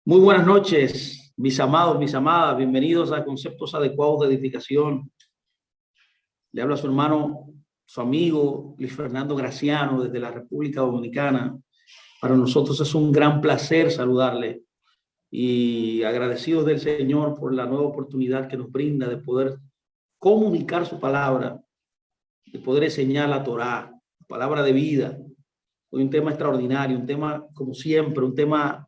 Muy buenas noches, mis amados, mis amadas. Bienvenidos a Conceptos Adecuados de Edificación. Le habla su hermano, su amigo, Luis Fernando Graciano, desde la República Dominicana. Para nosotros es un gran placer saludarle y agradecidos del Señor por la nueva oportunidad que nos brinda de poder comunicar su palabra, de poder enseñar la Torá, palabra de vida. Hoy un tema extraordinario, un tema, como siempre, un tema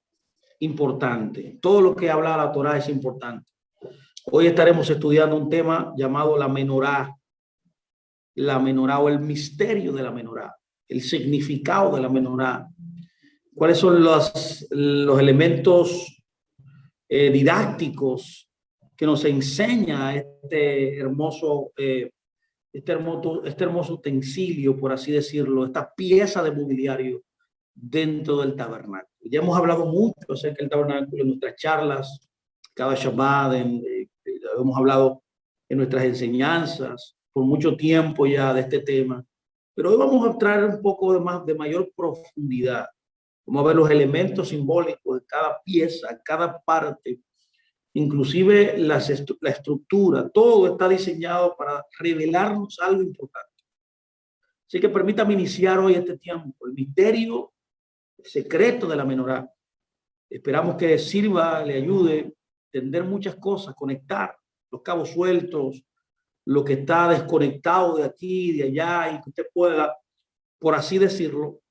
importante. Todo lo que habla la Torá es importante. Hoy estaremos estudiando un tema llamado la menorá o el misterio de la menorá, el significado de la menorá. ¿Cuáles son los elementos didácticos que nos enseña este hermoso utensilio, por así decirlo, esta pieza de mobiliario dentro del tabernáculo? Ya hemos hablado mucho acerca del tabernáculo en nuestras charlas, cada Shabbat, hemos hablado en nuestras enseñanzas por mucho tiempo ya de este tema, pero hoy vamos a traer un poco de mayor profundidad. Vamos a ver los elementos simbólicos de cada pieza, cada parte, inclusive la estructura. Todo está diseñado para revelarnos algo importante. Así que permítame iniciar hoy este tiempo, el misterio secreto de la menorá. Esperamos que sirva, le ayude a entender muchas cosas, conectar los cabos sueltos, lo que está desconectado de aquí, de allá, y que usted pueda, por así decirlo,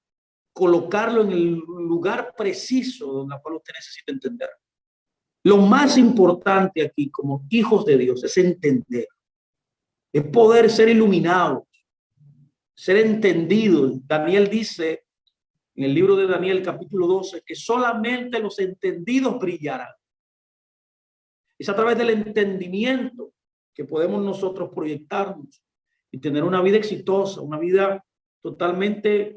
colocarlo en el lugar preciso donde la cual usted necesita entender. Lo más importante aquí, como hijos de Dios, es entender, es poder ser iluminados, ser entendidos. Daniel dice en el libro de Daniel, capítulo 12, que solamente los entendidos brillarán. Es a través del entendimiento que podemos nosotros proyectarnos y tener una vida exitosa, una vida totalmente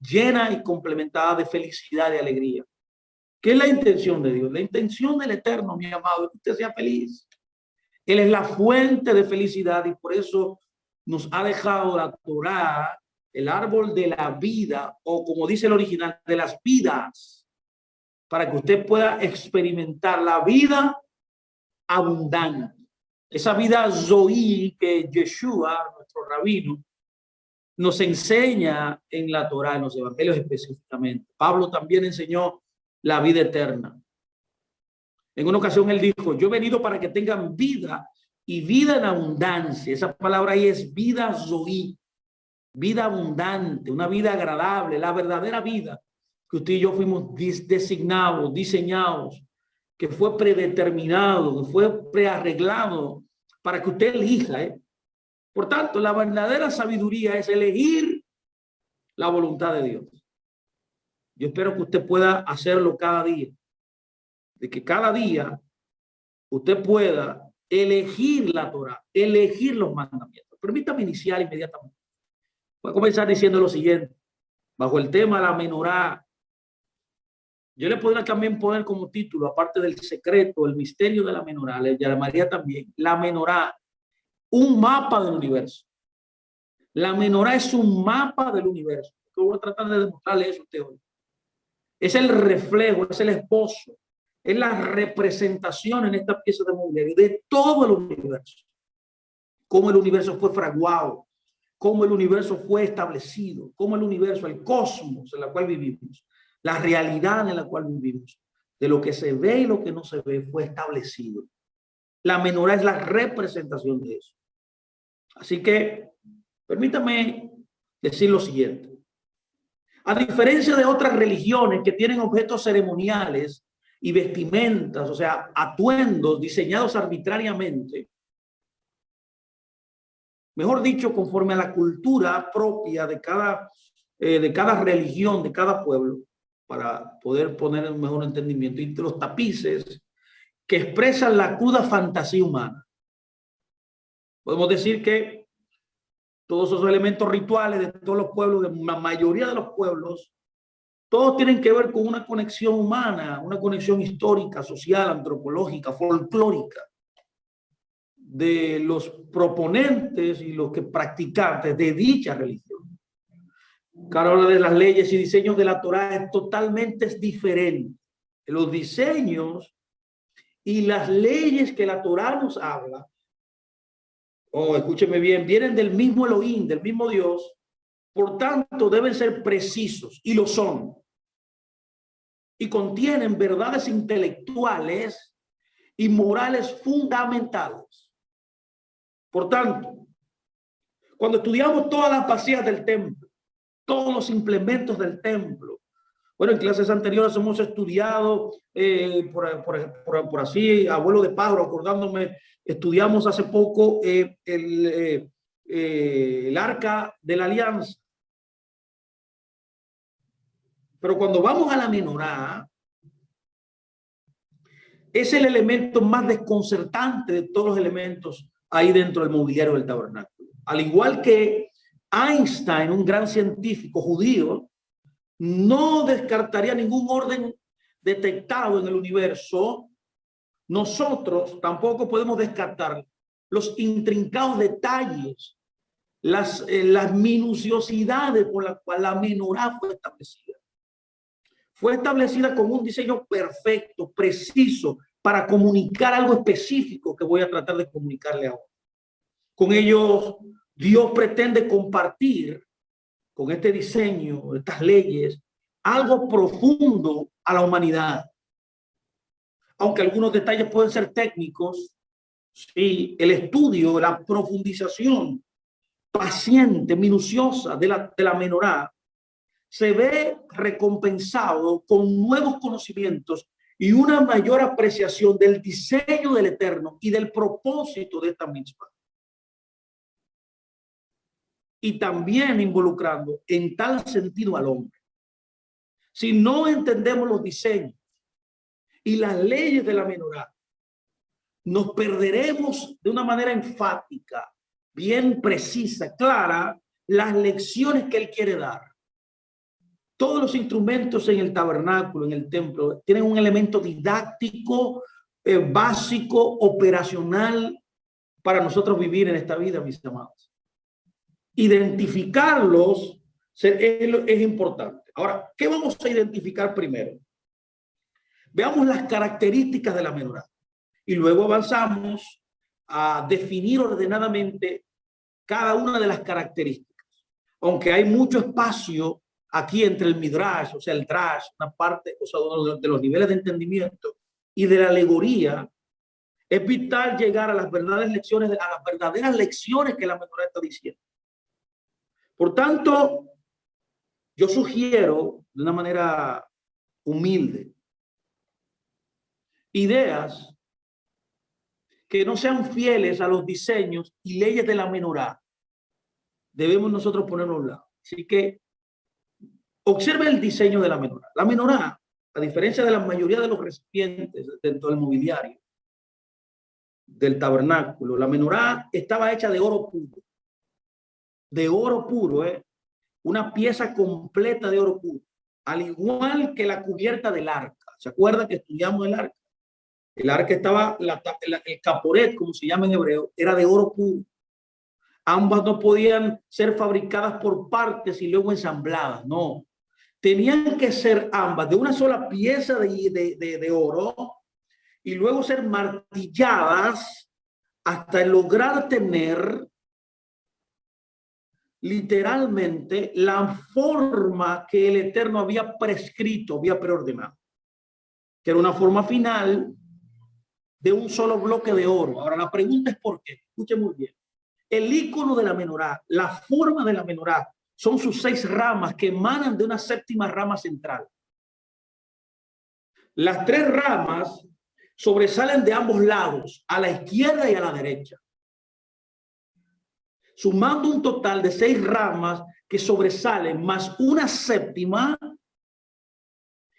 llena y complementada de felicidad y alegría. ¿Qué es la intención de Dios? La intención del Eterno, mi amado, es que usted sea feliz. Él es la fuente de felicidad y por eso nos ha dejado la Torá, el árbol de la vida, o como dice el original, de las vidas, para que usted pueda experimentar la vida abundante. Esa vida Zoí que Yeshua, nuestro rabino, nos enseña en la Torá, en los evangelios específicamente. Pablo también enseñó la vida eterna. En una ocasión él dijo, yo he venido para que tengan vida y vida en abundancia. Esa palabra ahí es vida Zoí. Vida abundante, una vida agradable, la verdadera vida que usted y yo fuimos designados, diseñados, que fue predeterminado, que fue prearreglado para que usted elija. Por tanto, la verdadera sabiduría es elegir la voluntad de Dios. Yo espero que usted pueda hacerlo cada día, de que cada día usted pueda elegir la Torah, elegir los mandamientos. Permítame iniciar inmediatamente. Voy a comenzar diciendo lo siguiente. Bajo el tema la menorá, yo le podría también poner como título, aparte del secreto, el misterio de la menorá, le llamaría también la menorá, un mapa del universo. La menorá es un mapa del universo. Yo voy a tratar de demostrarle eso a usted hoy. Es el reflejo, es el esposo, es la representación en esta pieza de mobiliario de todo el universo. Cómo el universo fue fraguado, cómo el universo fue establecido, cómo el universo, el cosmos en el cual vivimos, la realidad en la cual vivimos, de lo que se ve y lo que no se ve, fue establecido. La menorá es la representación de eso. Así que, permítame decir lo siguiente. A diferencia de otras religiones que tienen objetos ceremoniales y vestimentas, o sea, atuendos diseñados arbitrariamente, mejor dicho, conforme a la cultura propia de cada religión, de cada pueblo, para poder poner un mejor entendimiento, y los tapices que expresan la cruda fantasía humana. Podemos decir que todos esos elementos rituales de todos los pueblos, de la mayoría de los pueblos, todos tienen que ver con una conexión humana, una conexión histórica, social, antropológica, folclórica, de los proponentes y los que practicantes de dicha religión. Cada una de las leyes y diseños de la Torá es totalmente diferente. los diseños y las leyes que la Torá nos habla, escúcheme bien, vienen del mismo Elohim, del mismo Dios, por tanto deben ser precisos, y lo son, y contienen verdades intelectuales y morales fundamentales. Por tanto, cuando estudiamos todas las vasijas del templo, todos los implementos del templo, bueno, en clases anteriores hemos estudiado, por así, abuelo de pájaro, acordándome, estudiamos hace poco el arca de la alianza. Pero cuando vamos a la menorá, es el elemento más desconcertante de todos los elementos ahí dentro del mobiliario del tabernáculo. Al igual que Einstein, un gran científico judío, no descartaría ningún orden detectado en el universo, nosotros tampoco podemos descartar los intrincados detalles, las minuciosidades por las cuales la menorá fue establecida. Fue establecida con un diseño perfecto, preciso, para comunicar algo específico que voy a tratar de comunicarle ahora. Con ellos, Dios pretende compartir con este diseño, estas leyes, algo profundo a la humanidad. Aunque algunos detalles pueden ser técnicos, sí, el estudio, la profundización paciente, minuciosa de la menorá se ve recompensado con nuevos conocimientos y una mayor apreciación del diseño del Eterno y del propósito de esta misma. Y también involucrando en tal sentido al hombre. Si no entendemos los diseños y las leyes de la menorá, nos perderemos de una manera enfática, bien precisa, clara, las lecciones que él quiere dar. Todos los instrumentos en el tabernáculo, en el templo, tienen un elemento didáctico, básico, operacional para nosotros vivir en esta vida, mis amados. Identificarlos es importante. Ahora, ¿qué vamos a identificar primero? Veamos las características de la menorá y luego avanzamos a definir ordenadamente cada una de las características. Aunque hay mucho espacio aquí entre el midrash, o sea, el drash, una parte, o sea, de los niveles de entendimiento y de la alegoría, es vital llegar a las verdaderas lecciones, que la menorá está diciendo. Por tanto, yo sugiero de una manera humilde ideas que no sean fieles a los diseños y leyes de la menorá. Debemos nosotros ponernos a un lado. Así que observe el diseño de la menorá. La menorá, a diferencia de la mayoría de los recipientes dentro del mobiliario del tabernáculo, la menorá estaba hecha de oro puro. De oro puro, una pieza completa de oro puro. Al igual que la cubierta del arca. ¿Se acuerdan que estudiamos el arca? El arca estaba, el caporet, como se llama en hebreo, era de oro puro. Ambas no podían ser fabricadas por partes y luego ensambladas, no. Tenían que ser ambas de una sola pieza de oro y luego ser martilladas hasta lograr tener literalmente la forma que el Eterno había prescrito, había preordenado, que era una forma final de un solo bloque de oro. Ahora la pregunta es ¿por qué? Escuchen muy bien. El icono de la menorá, la forma de la menorá, son sus 6 ramas que emanan de una 7ª rama central. Las 3 ramas sobresalen de ambos lados, a la izquierda y a la derecha, sumando un total de 6 ramas que sobresalen, más una 7ª,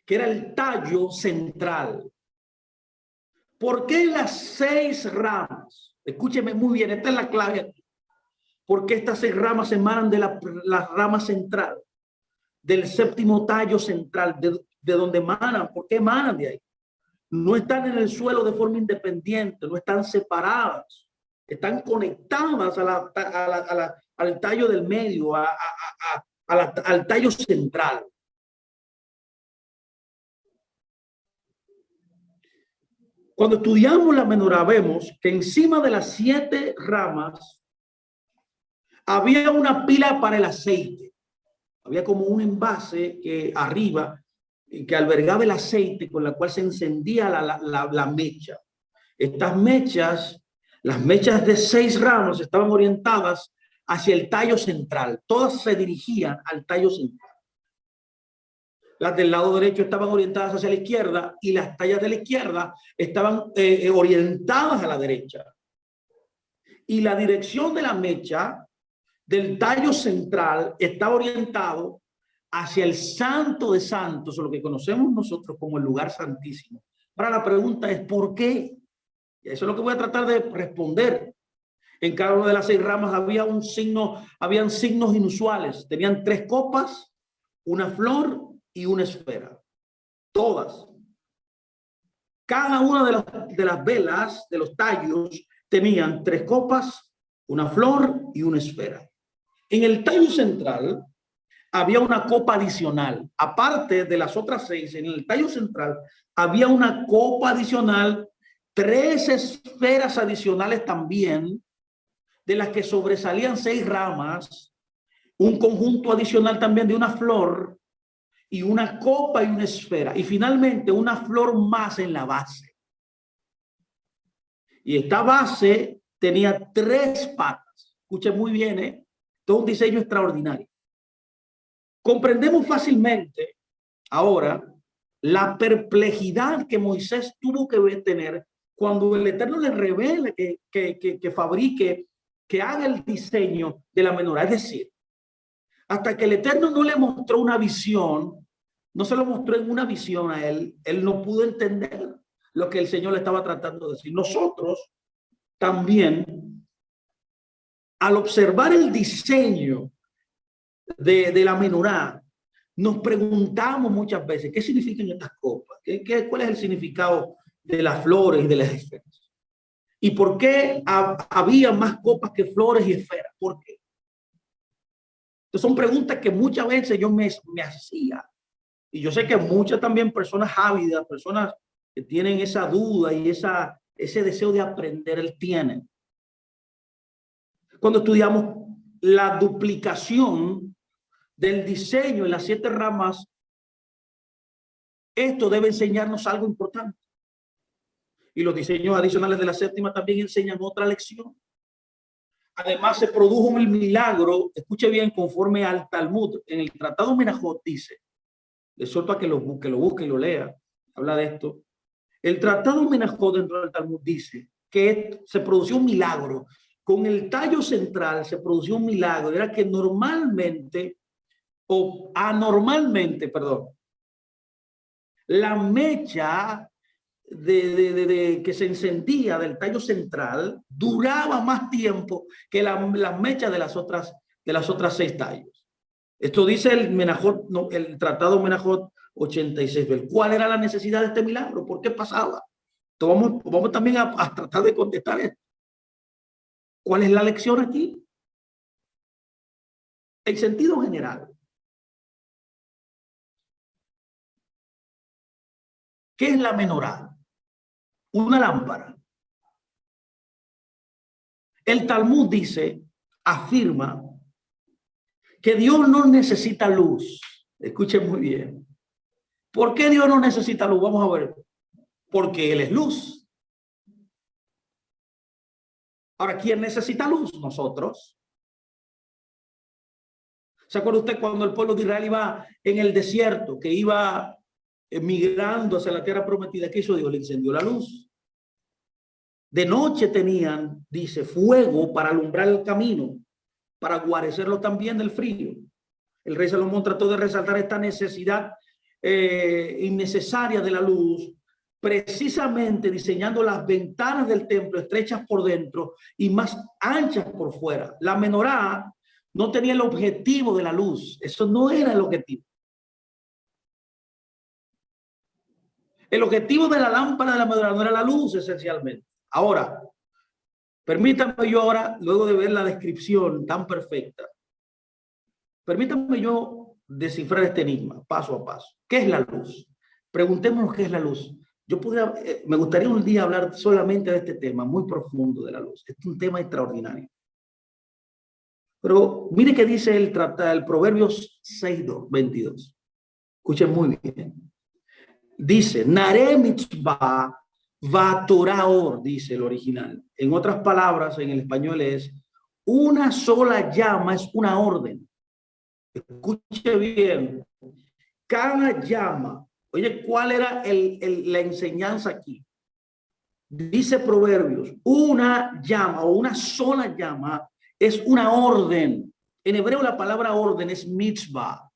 que era el tallo central. ¿Por qué las 6 ramas? Escúcheme muy bien, esta es la clave aquí. Porque estas 6 ramas emanan de la rama central, del 7º tallo central, de donde emanan. ¿Por qué emanan de ahí? No están en el suelo de forma independiente, no están separadas, están conectadas al tallo del medio, al tallo central. Cuando estudiamos la menorá, vemos que encima de las 7 ramas había una pila para el aceite. Había como un envase que arriba que albergaba el aceite con la cual se encendía la mecha. Estas mechas, las mechas de 6 ramas, estaban orientadas hacia el tallo central. Todas se dirigían al tallo central. Las del lado derecho estaban orientadas hacia la izquierda y las tallas de la izquierda estaban orientadas a la derecha. Y la dirección de la mecha del tallo central estaba orientado hacia el Santo de Santos, o lo que conocemos nosotros como el lugar santísimo. Ahora la pregunta es, ¿por qué? Y eso es lo que voy a tratar de responder. En cada una de las 6 ramas había un signo, habían signos inusuales. Tenían 3 copas, una flor y una esfera. Todas. Cada una de las velas, de los tallos, tenían 3 copas, una flor y una esfera. En el tallo central había una copa adicional. Aparte de las otras 6, en el tallo central había una copa adicional, 3 esferas adicionales también, de las que sobresalían 6 ramas, un conjunto adicional también de una flor y una copa y una esfera. Y finalmente una flor más en la base. Y esta base tenía 3 patas. Escuchen muy bien, todo un diseño extraordinario. Comprendemos fácilmente ahora la perplejidad que Moisés tuvo que tener cuando el Eterno le revela que fabrique, que haga el diseño de la menorá. Es decir, hasta que el Eterno no le mostró una visión, no se lo mostró en una visión a él, él no pudo entender lo que el Señor le estaba tratando de decir. Nosotros también, al observar el diseño de la menorá, nos preguntamos muchas veces, ¿qué significan estas copas? ¿Cuál es el significado de las flores y de las esferas? ¿Y por qué había más copas que flores y esferas? ¿Por qué? Entonces son preguntas que muchas veces yo me hacía. Y yo sé que muchas también personas ávidas, personas que tienen esa duda y ese deseo de aprender, él tiene. Cuando estudiamos la duplicación del diseño en las 7 ramas, esto debe enseñarnos algo importante. Y los diseños adicionales de la 7ª también enseñan otra lección. Además, se produjo un milagro, escuche bien, conforme al Talmud. En el Tratado Menajot dice, le suelto a que lo busque y lo lea, habla de esto. El Tratado Menajot dentro del Talmud dice que se produció un milagro. Con el tallo central se produció un milagro. Era que normalmente, o anormalmente, perdón, la mecha que se encendía del tallo central duraba más tiempo que las mechas de las otras 6 tallos. Esto dice el Menajot, no, el Tratado Menajot 86. ¿Cuál era la necesidad de este milagro? ¿Por qué pasaba? Entonces vamos también a tratar de contestar esto. ¿Cuál es la lección aquí? En sentido general, ¿qué es la menorá? Una lámpara. El Talmud dice, afirma que Dios no necesita luz. Escuchen muy bien. ¿Por qué Dios no necesita luz? Vamos a ver. Porque Él es luz. Ahora, ¿quién necesita luz? Nosotros. ¿Se acuerda usted cuando el pueblo de Israel iba en el desierto, que iba migrando hacia la tierra prometida? ¿Qué hizo Dios? Le encendió la luz. De noche tenían, dice, fuego para alumbrar el camino, para guarecerlo también del frío. El rey Salomón trató de resaltar esta necesidad innecesaria de la luz, precisamente diseñando las ventanas del templo estrechas por dentro y más anchas por fuera. La menorá no tenía el objetivo de la luz. Eso no era el objetivo. El objetivo de la lámpara de la menorá no era la luz, esencialmente. Ahora, permítanme yo ahora, luego de ver la descripción tan perfecta, permítanme yo descifrar este enigma paso a paso. ¿Qué es la luz? Preguntémonos qué es la luz. Yo podría, me gustaría un día hablar solamente de este tema muy profundo de la luz. Es un tema extraordinario. Pero mire que dice el Proverbios 6:22. Escuchen muy bien. Dice, Nare mitzvah va Toraor, dice el original. En otras palabras, en el español es, una sola llama es una orden. Escuche bien. Cada llama, oye, ¿cuál era la enseñanza aquí? Dice Proverbios, una llama o una sola llama es una orden. En hebreo la palabra orden es mitzvah.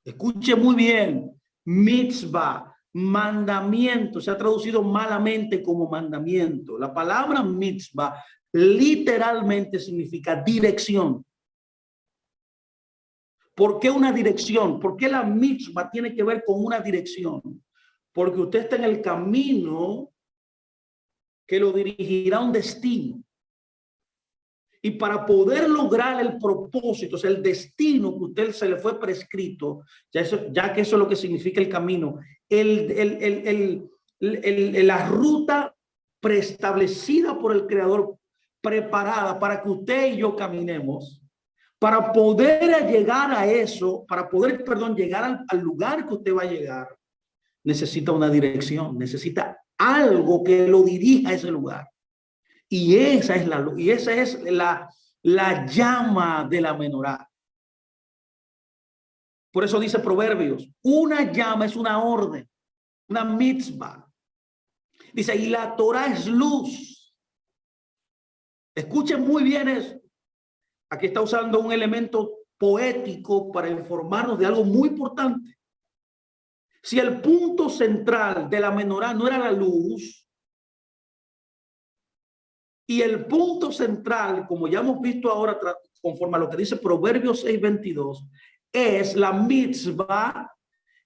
Escuche muy bien, mitzvah, mandamiento, se ha traducido malamente como mandamiento. La palabra mitzvah literalmente significa dirección. ¿Por qué una dirección? ¿Por qué la mitzvah tiene que ver con una dirección? Porque usted está en el camino que lo dirigirá a un destino. Y para poder lograr el propósito, o sea, el destino que usted se le fue prescrito, ya que eso es lo que significa el camino, la ruta preestablecida por el Creador, preparada para que usted y yo caminemos, para poder llegar a eso, para poder, perdón, llegar al lugar que usted va a llegar, necesita una dirección, necesita algo que lo dirija a ese lugar. Y esa es la luz, y esa es la llama de la menorá. Por eso dice Proverbios, una llama es una orden, una mitzvah. Dice, y la Torah es luz. Escuchen muy bien eso. Aquí está usando un elemento poético para informarnos de algo muy importante. Si el punto central de la menorá no era la luz, y el punto central, como ya hemos visto ahora, conforme a lo que dice Proverbios 6:22, es la mitzvah,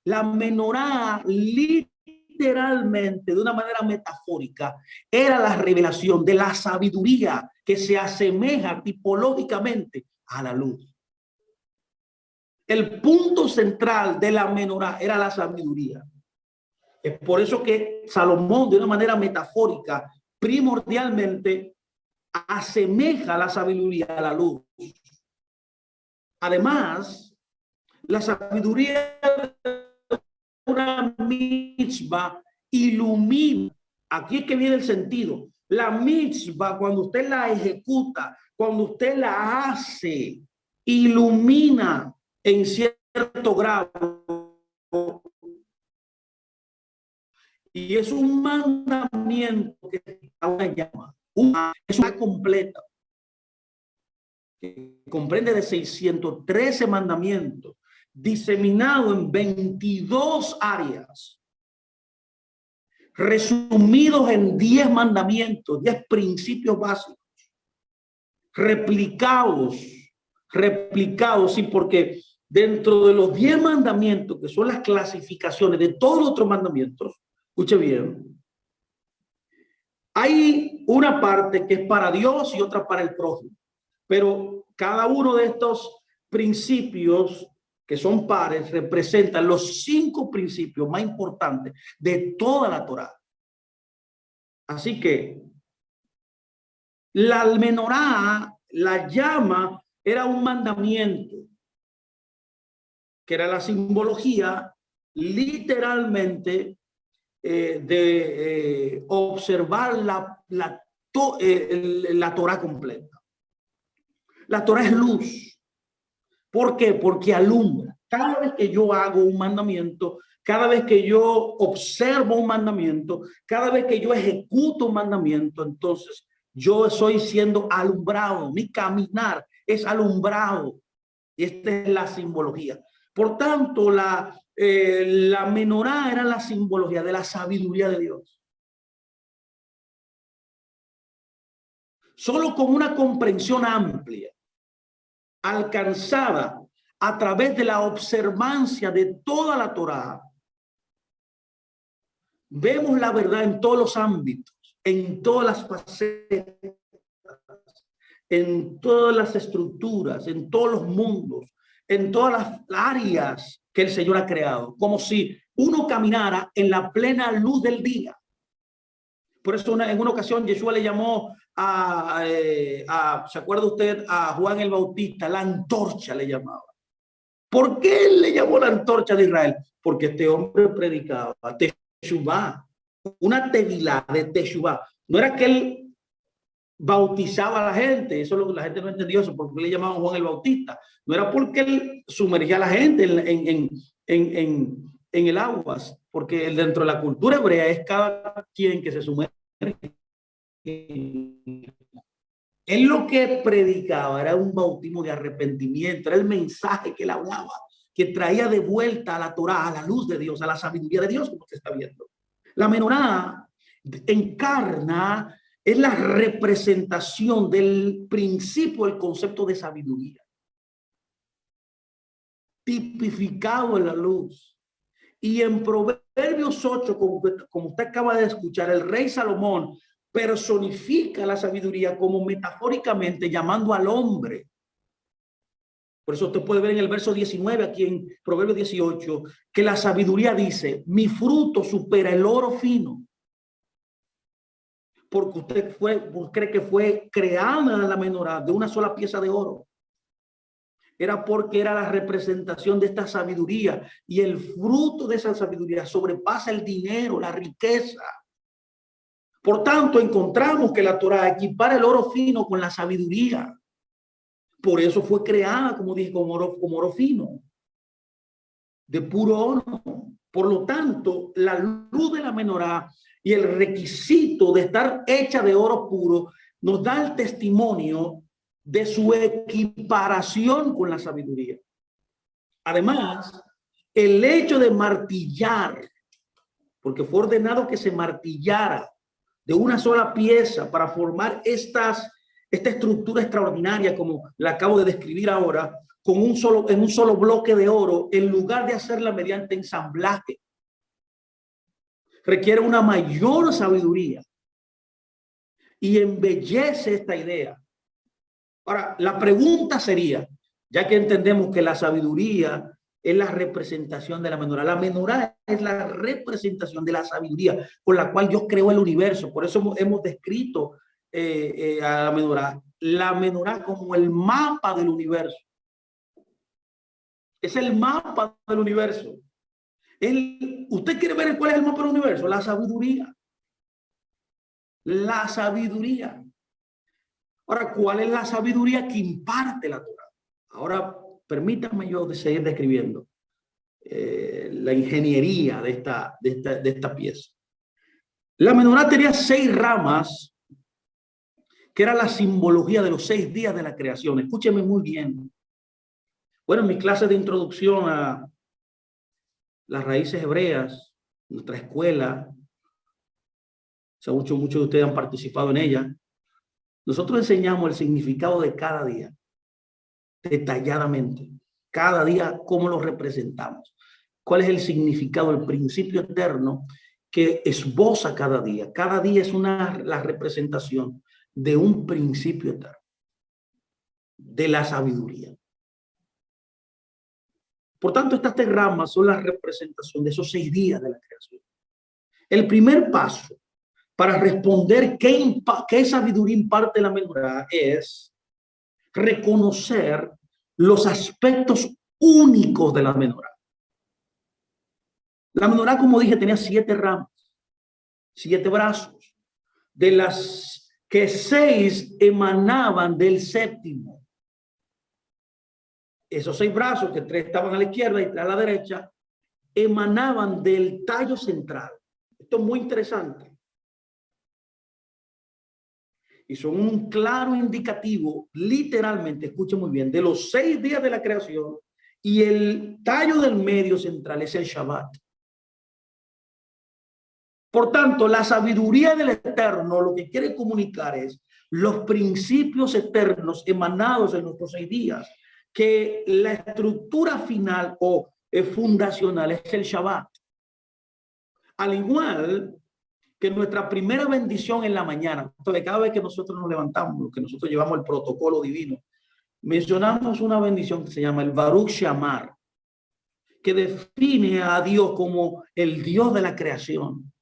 la menorá, literalmente, de una manera metafórica, era la revelación de la sabiduría que se asemeja tipológicamente a la luz. El punto central de la menorá era la sabiduría. Es por eso que Salomón, de una manera metafórica, primordialmente asemeja la sabiduría a la luz. Además, la sabiduría de una mitzvah ilumina. Aquí es que viene el sentido. La mitzvah, cuando usted la ejecuta, cuando usted la hace, ilumina en cierto grado. Y es un mandamiento que está una llama. Es una completa. Que comprende de 613 mandamientos, diseminado en 22 áreas, resumidos en 10 mandamientos, 10 principios básicos, replicados, sí, porque dentro de los 10 mandamientos, que son las clasificaciones de todos los otros mandamientos, escuche bien, hay una parte que es para Dios y otra para el prójimo. Pero cada uno de estos principios que son pares representan los 5 principios más importantes de toda la Torá. Así que la menorá, la llama, era un mandamiento, que era la simbología literalmente de observar la Torá completa. La Torá es luz. ¿Por qué? Porque alumbra. Cada vez que yo hago un mandamiento, cada vez que yo observo un mandamiento, cada vez que yo ejecuto un mandamiento, entonces yo estoy siendo alumbrado. Mi caminar es alumbrado. Y esta es la simbología. Por tanto, la menorá era la simbología de la sabiduría de Dios. Solo con una comprensión amplia, alcanzada a través de la observancia de toda la Torá, vemos la verdad en todos los ámbitos, en todas las facetas, en todas las estructuras, en todos los mundos, en todas las áreas que el Señor ha creado, como si uno caminara en la plena luz del día. Por eso en una ocasión Yeshua le llamó ¿se acuerda usted? A Juan el Bautista, la antorcha le llamaba. ¿Por qué él le llamó la antorcha de Israel? Porque este hombre predicaba Teshuvá, una tevilá de Teshuvá. No era que él bautizaba a la gente, eso la gente no entendió eso, porque le llamaban Juan el Bautista. No era porque él sumergía a la gente en el agua, porque dentro de la cultura hebrea es cada quien que se sumerge. Él lo que predicaba era un bautismo de arrepentimiento, era el mensaje que él hablaba, que traía de vuelta a la Torá, a la luz de Dios, a la sabiduría de Dios, como se está viendo. La menorá encarna, es la representación del principio, el concepto de sabiduría, tipificado en la luz. Y en Proverbios 8, como usted acaba de escuchar, el rey Salomón personifica la sabiduría como metafóricamente llamando al hombre. Por eso usted puede ver en el verso 19, aquí en Proverbios 18, que la sabiduría dice, mi fruto supera el oro fino. Porque usted cree que fue creada la menorá de una sola pieza de oro. Era porque era la representación de esta sabiduría, y el fruto de esa sabiduría sobrepasa el dinero, la riqueza. Por tanto, encontramos que la Torá equipara el oro fino con la sabiduría. Por eso fue creada, como dije, como oro fino, de puro oro. Por lo tanto, la luz de la menorá y el requisito de estar hecha de oro puro nos da el testimonio de su equiparación con la sabiduría. Además, el hecho de martillar, porque fue ordenado que se martillara de una sola pieza para formar esta estructura extraordinaria, como la acabo de describir ahora, en un solo bloque de oro, en lugar de hacerla mediante ensamblaje, requiere una mayor sabiduría y embellece esta idea. Ahora, la pregunta sería, ya que entendemos que la sabiduría es la representación de la menorá es la representación de la sabiduría con la cual Dios creó el universo. Por eso hemos descrito a la menorá como el mapa del universo. Es el mapa del universo. ¿Usted quiere ver cuál es el mapa del universo? La sabiduría. La sabiduría. Ahora, ¿cuál es la sabiduría que imparte la Torá? Ahora, permítanme yo seguir describiendo la ingeniería de esta pieza. La menorá tenía 6 ramas, que era la simbología de los 6 días de la creación. Escúcheme muy bien. Bueno, en mi clase de introducción a las raíces hebreas, nuestra escuela, muchos de ustedes han participado en ella, nosotros enseñamos el significado de cada día, detalladamente. Cada día, cómo lo representamos. ¿Cuál es el significado, el principio eterno que esboza cada día? Cada día es la representación de un principio eterno, de la sabiduría. Por tanto, estas 3 ramas son la representación de esos 6 días de la creación. El primer paso para responder qué sabiduría imparte la menorá es reconocer los aspectos únicos de la menorá. La menorá, como dije, tenía 7 ramas, 7 brazos, de las que 6 emanaban del séptimo. Esos 6 brazos, que 3 estaban a la izquierda y 3 a la derecha, emanaban del tallo central. Esto es muy interesante. Y son un claro indicativo, literalmente, escuchen muy bien, de los 6 días de la creación, y el tallo del medio central es el Shabbat. Por tanto, la sabiduría del Eterno lo que quiere comunicar es los principios eternos emanados en nuestros 6 días, que la estructura final o fundacional es el Shabbat. Al igual que nuestra primera bendición en la mañana, entonces cada vez que nosotros nos levantamos, que nosotros llevamos el protocolo divino, mencionamos una bendición que se llama el Baruch Shamar, que define a Dios como el Dios de la creación.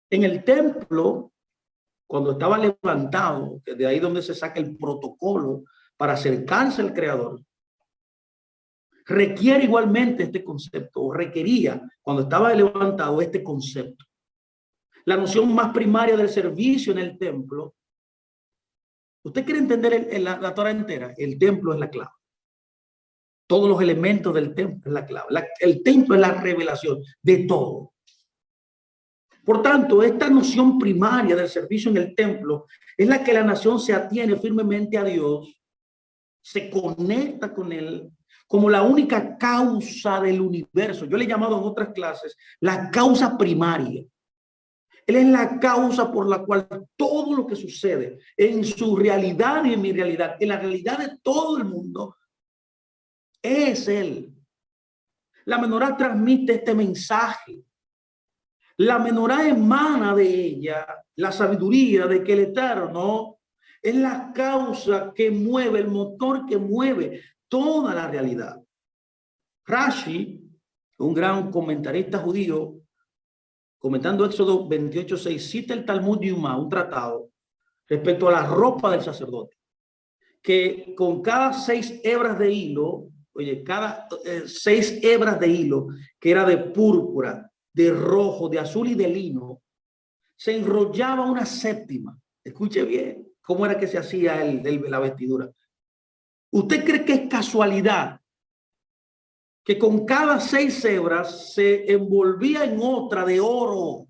En el templo, cuando estaba levantado, que de ahí donde se saca el protocolo para acercarse al Creador, requiere igualmente este concepto, o requería, cuando estaba levantado, este concepto. La noción más primaria del servicio en el templo. ¿Usted quiere entender la Torah entera? El templo es la clave. Todos los elementos del templo es la clave. El templo es la revelación de todo. Por tanto, esta noción primaria del servicio en el templo es la que la nación se atiene firmemente a Dios, se conecta con Él como la única causa del universo. Yo le he llamado en otras clases la causa primaria. Él es la causa por la cual todo lo que sucede en su realidad y en mi realidad, en la realidad de todo el mundo, es Él. La menorá transmite este mensaje. La menorá emana de ella la sabiduría de que el Eterno es la causa que mueve, el motor que mueve toda la realidad. Rashi, un gran comentarista judío, comentando Éxodo 28:6, cita el Talmud Yuma, un tratado, respecto a la ropa del sacerdote, que con cada 6 hebras de hilo, oye, cada 6 hebras de hilo, que era de púrpura, de rojo, de azul y de lino, se enrollaba una séptima. Escuche bien cómo era que se hacía la vestidura. ¿Usted cree que es casualidad que con cada 6 hebras se envolvía en otra de oro?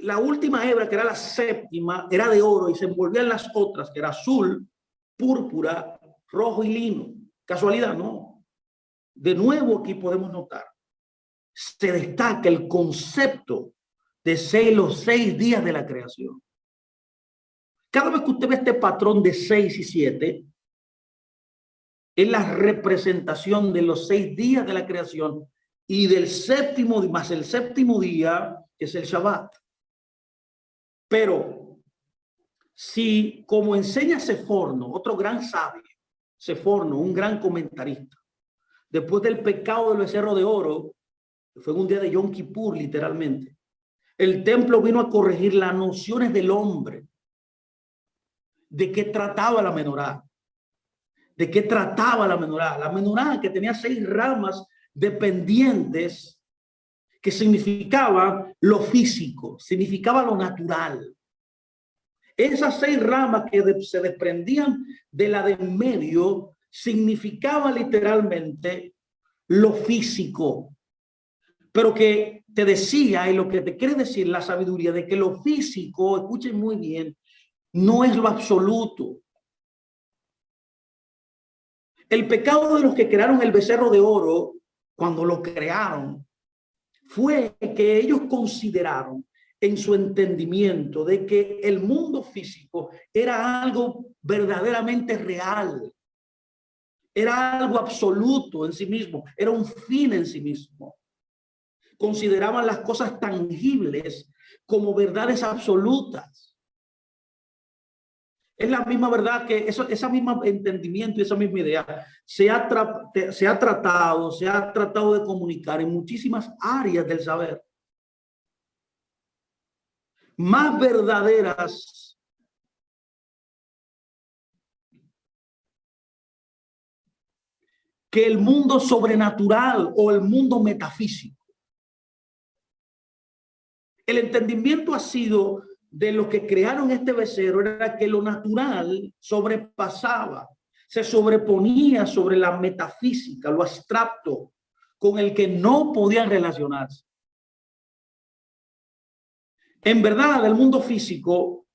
La última hebra, que era la séptima, era de oro y se envolvían las otras, que era azul, púrpura, rojo y lino. Casualidad, no. De nuevo aquí podemos notar, se destaca el concepto de los 6 días de la creación. Cada vez que usted ve este patrón de 6 y 7, es la representación de los 6 días de la creación y del séptimo, más el séptimo día, que es el Shabbat. Pero si, como enseña Seforno, otro gran sabio, Seforno, un gran comentarista, después del pecado del becerro de oro, que fue un día de Yom Kippur, literalmente, el templo vino a corregir las nociones del hombre. ¿De qué trataba la menorá? ¿De qué trataba la menorá? La menorá, que tenía 6 ramas dependientes, que significaba lo físico, significaba lo natural. Esas 6 ramas que se desprendían de la de en medio significaba literalmente lo físico, pero que te decía, y lo que te quiere decir la sabiduría, de que lo físico, escuchen muy bien, no es lo absoluto. El pecado de los que crearon el becerro de oro, cuando lo crearon, fue que ellos consideraron en su entendimiento de que el mundo físico era algo verdaderamente real, era algo absoluto en sí mismo, era un fin en sí mismo. Consideraban las cosas tangibles como verdades absolutas. Es la misma verdad que ese mismo entendimiento y esa misma idea se ha tratado de comunicar en muchísimas áreas del saber. Más verdaderas que el mundo sobrenatural o el mundo metafísico. El entendimiento ha sido de los que crearon este becerro era que lo natural sobrepasaba, se sobreponía sobre la metafísica, lo abstracto, con el que no podían relacionarse. En verdad, el mundo físico, o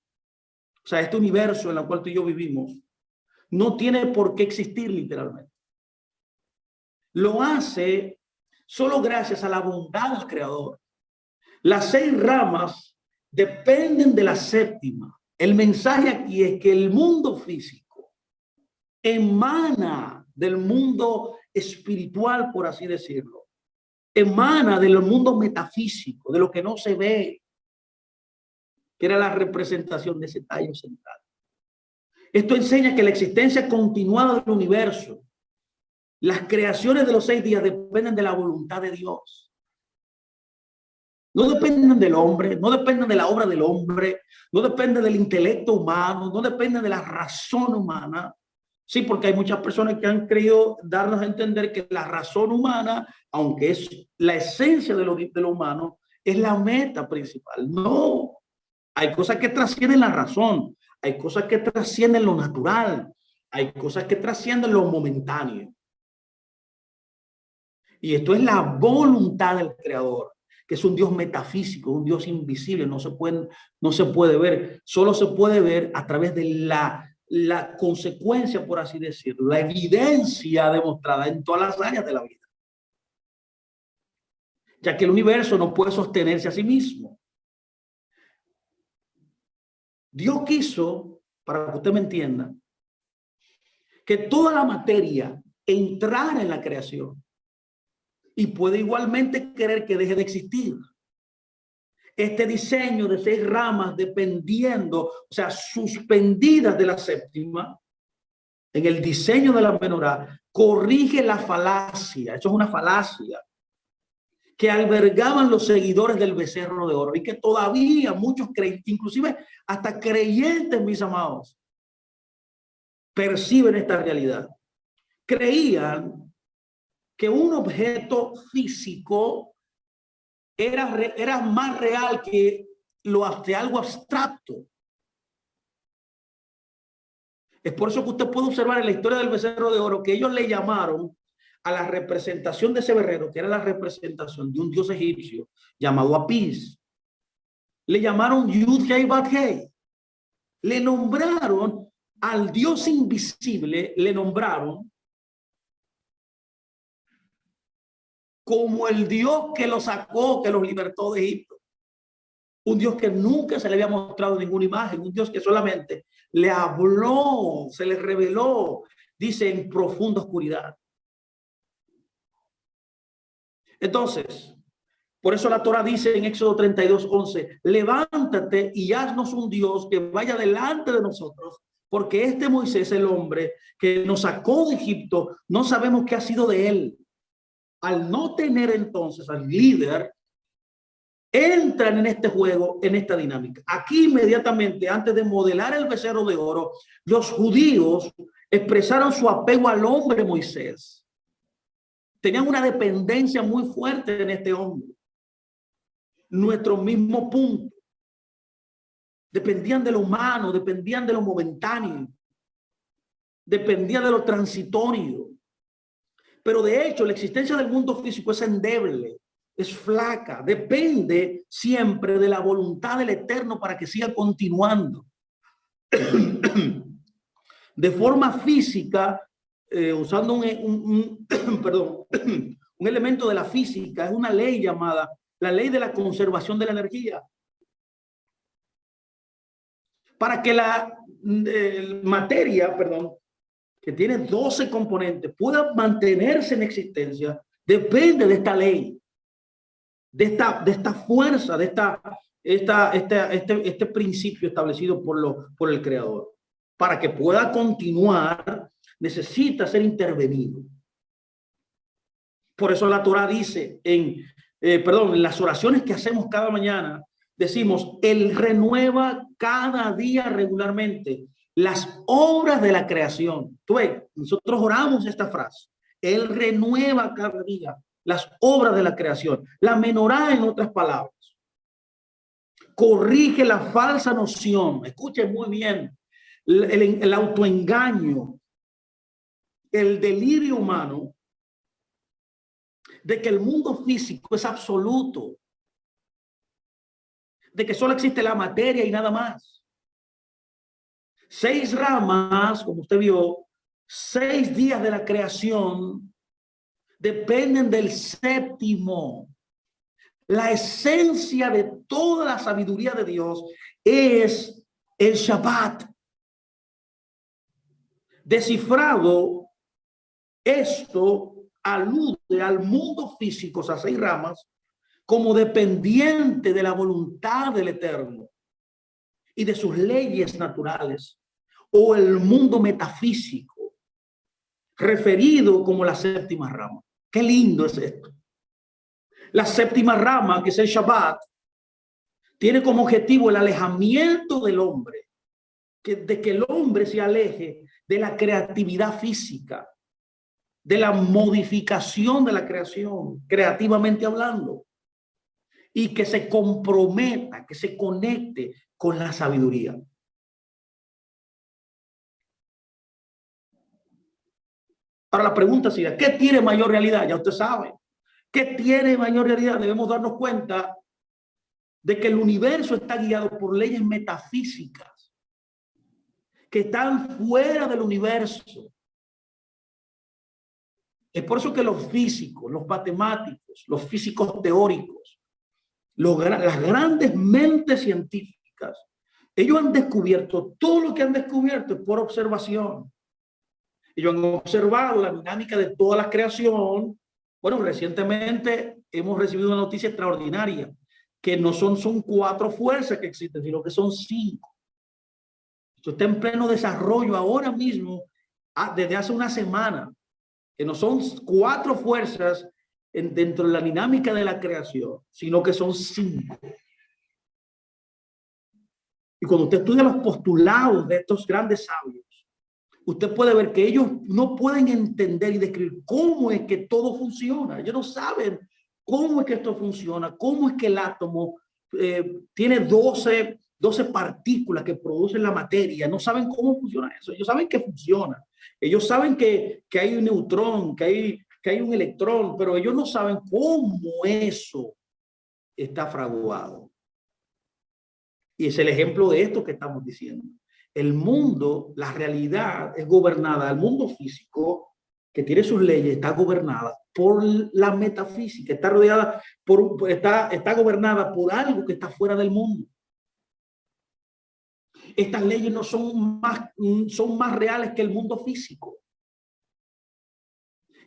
sea, este universo en el cual tú y yo vivimos, no tiene por qué existir literalmente. Lo hace solo gracias a la bondad del Creador. Las 6 ramas dependen de la séptima. El mensaje aquí es que el mundo físico emana del mundo espiritual, por así decirlo. Emana del mundo metafísico, de lo que no se ve, que era la representación de ese tallo central. Esto enseña que la existencia continuada del universo, las creaciones de los 6 días dependen de la voluntad de Dios. No dependen del hombre, no dependen de la obra del hombre, no dependen del intelecto humano, no dependen de la razón humana. Sí, porque hay muchas personas que han querido darnos a entender que la razón humana, aunque es la esencia de lo humano, es la meta principal. No, hay cosas que trascienden la razón, hay cosas que trascienden lo natural, hay cosas que trascienden lo momentáneo. Y esto es la voluntad del Creador, que es un Dios metafísico, un Dios invisible, no se puede ver, solo se puede ver a través de la consecuencia, por así decirlo, la evidencia demostrada en todas las áreas de la vida. Ya que el universo no puede sostenerse a sí mismo. Dios quiso, para que usted me entienda, que toda la materia entrara en la creación y puede igualmente querer que deje de existir. Este diseño de 6 ramas dependiendo, o sea, suspendidas de la séptima, en el diseño de la menorá, corrige la falacia, eso es una falacia, que albergaban los seguidores del becerro de oro y que todavía muchos creyentes, inclusive hasta creyentes, mis amados, perciben esta realidad. Creían que un objeto físico era más real que algo abstracto. Es por eso que usted puede observar en la historia del becerro de oro que ellos le llamaron a la representación de ese becerro, que era la representación de un dios egipcio llamado Apis. Le llamaron Yud-Hei Bat-Hei. Le nombraron al dios invisible, le nombraron como el Dios que lo sacó, que los libertó de Egipto. Un Dios que nunca se le había mostrado ninguna imagen, un Dios que solamente le habló, se le reveló, dice, en profunda oscuridad. Entonces, por eso la Torah dice en Éxodo 32:11, levántate y haznos un Dios que vaya delante de nosotros, porque este Moisés, el hombre que nos sacó de Egipto, no sabemos qué ha sido de él. Al no tener entonces al líder, entran en este juego, en esta dinámica. Aquí inmediatamente, antes de modelar el becerro de oro, los judíos expresaron su apego al hombre Moisés. Tenían una dependencia muy fuerte en este hombre. Nuestro mismo punto. Dependían de lo humano, dependían de lo momentáneo, dependían de lo transitorio. Pero de hecho, la existencia del mundo físico es endeble, es flaca, depende siempre de la voluntad del Eterno para que siga continuando. De forma física, usando perdón, un elemento de la física, es una ley llamada la ley de la conservación de la energía. Para que la materia, perdón, que tiene 12 componentes, pueda mantenerse en existencia, depende de esta ley, de esta fuerza, de este principio establecido por el Creador. Para que pueda continuar, necesita ser intervenido. Por eso la Torah dice en las oraciones que hacemos cada mañana, decimos, Él renueva cada día regularmente las obras de la creación. Tú ves, nosotros oramos esta frase. Él renueva cada día las obras de la creación. La menorá, en otras palabras, corrige la falsa noción. Escuchen muy bien. El autoengaño, el delirio humano de que el mundo físico es absoluto, de que solo existe la materia y nada más. 6 ramas, como usted vio, 6 días de la creación dependen del séptimo. La esencia de toda la sabiduría de Dios es el Shabbat. Descifrado, esto alude al mundo físico, a 6 ramas, como dependiente de la voluntad del Eterno y de sus leyes naturales. o el mundo metafísico, referido como la séptima rama. Qué lindo es esto. La séptima rama, que es el Shabbat, tiene como objetivo el alejamiento del hombre, de que el hombre se aleje de la creatividad física, de la modificación de la creación, creativamente hablando, y que se comprometa, que se conecte con la sabiduría. Ahora la pregunta sería, ¿qué tiene mayor realidad? Ya usted sabe. ¿Qué tiene mayor realidad? Debemos darnos cuenta de que el universo está guiado por leyes metafísicas que están fuera del universo. Es por eso que los físicos, los matemáticos, los físicos teóricos, las grandes mentes científicas, ellos han descubierto todo lo que han descubierto por observación. Ellos han observado la dinámica de toda la creación. Bueno, recientemente hemos recibido una noticia extraordinaria, que no son 4 fuerzas que existen, sino que son 5. Esto está en pleno desarrollo ahora mismo, desde hace una semana, que no son 4 fuerzas dentro de la dinámica de la creación, sino que son 5. Y cuando usted estudia los postulados de estos grandes sabios, usted puede ver que ellos no pueden entender y describir cómo es que todo funciona. Ellos no saben cómo es que esto funciona, cómo es que el átomo tiene 12 partículas que producen la materia. No saben cómo funciona eso. Ellos saben que funciona. Ellos saben que hay un neutrón, que hay un electrón, pero ellos no saben cómo eso está fraguado. Y es el ejemplo de esto que estamos diciendo. El mundo, la realidad es gobernada, el mundo físico que tiene sus leyes está gobernada por la metafísica, está rodeada está gobernada por algo que está fuera del mundo. Estas leyes no son más reales que el mundo físico,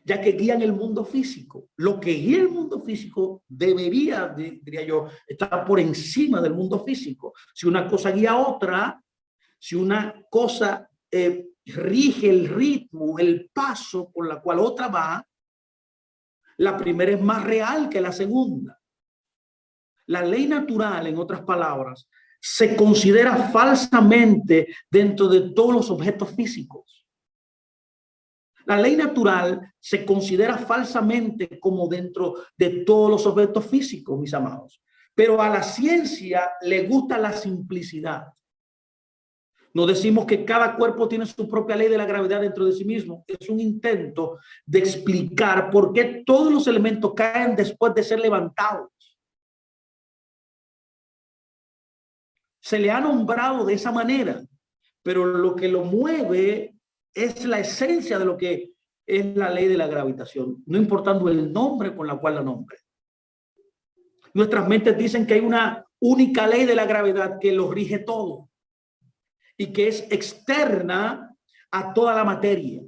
ya que guían el mundo físico. Lo que guía el mundo físico debería, diría yo, estar por encima del mundo físico. Si una cosa guía a otra, si una cosa rige el ritmo, el paso por la cual otra va, la primera es más real que la segunda. La ley natural, en otras palabras, se considera falsamente dentro de todos los objetos físicos. La ley natural se considera falsamente como dentro de todos los objetos físicos, mis amados. Pero a la ciencia le gusta la simplicidad. No decimos que cada cuerpo tiene su propia ley de la gravedad dentro de sí mismo. Es un intento de explicar por qué todos los elementos caen después de ser levantados. Se le ha nombrado de esa manera, pero lo que lo mueve es la esencia de lo que es la ley de la gravitación, no importando el nombre con la cual la nombre. Nuestras mentes dicen que hay una única ley de la gravedad que lo rige todo y que es externa a toda la materia.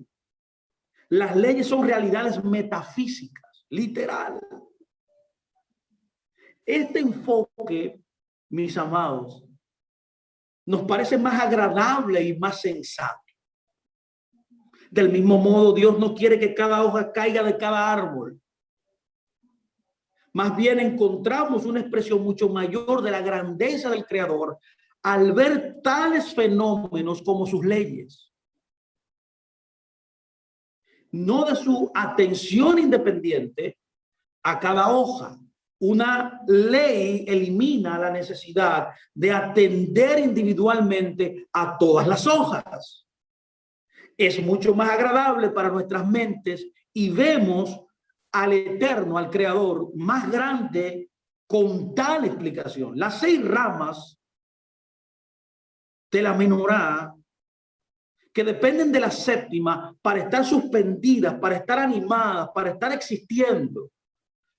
Las leyes son realidades metafísicas, literal. Este enfoque, mis amados, nos parece más agradable y más sensato. Del mismo modo, Dios no quiere que cada hoja caiga de cada árbol. Más bien encontramos una expresión mucho mayor de la grandeza del Creador al ver tales fenómenos como sus leyes. No de su atención independiente a cada hoja. Una ley elimina la necesidad de atender individualmente a todas las hojas. Es mucho más agradable para nuestras mentes y vemos al Eterno, al Creador, más grande con tal explicación. Las 6 ramas de la menorá, que dependen de la séptima para estar suspendidas, para estar animadas, para estar existiendo,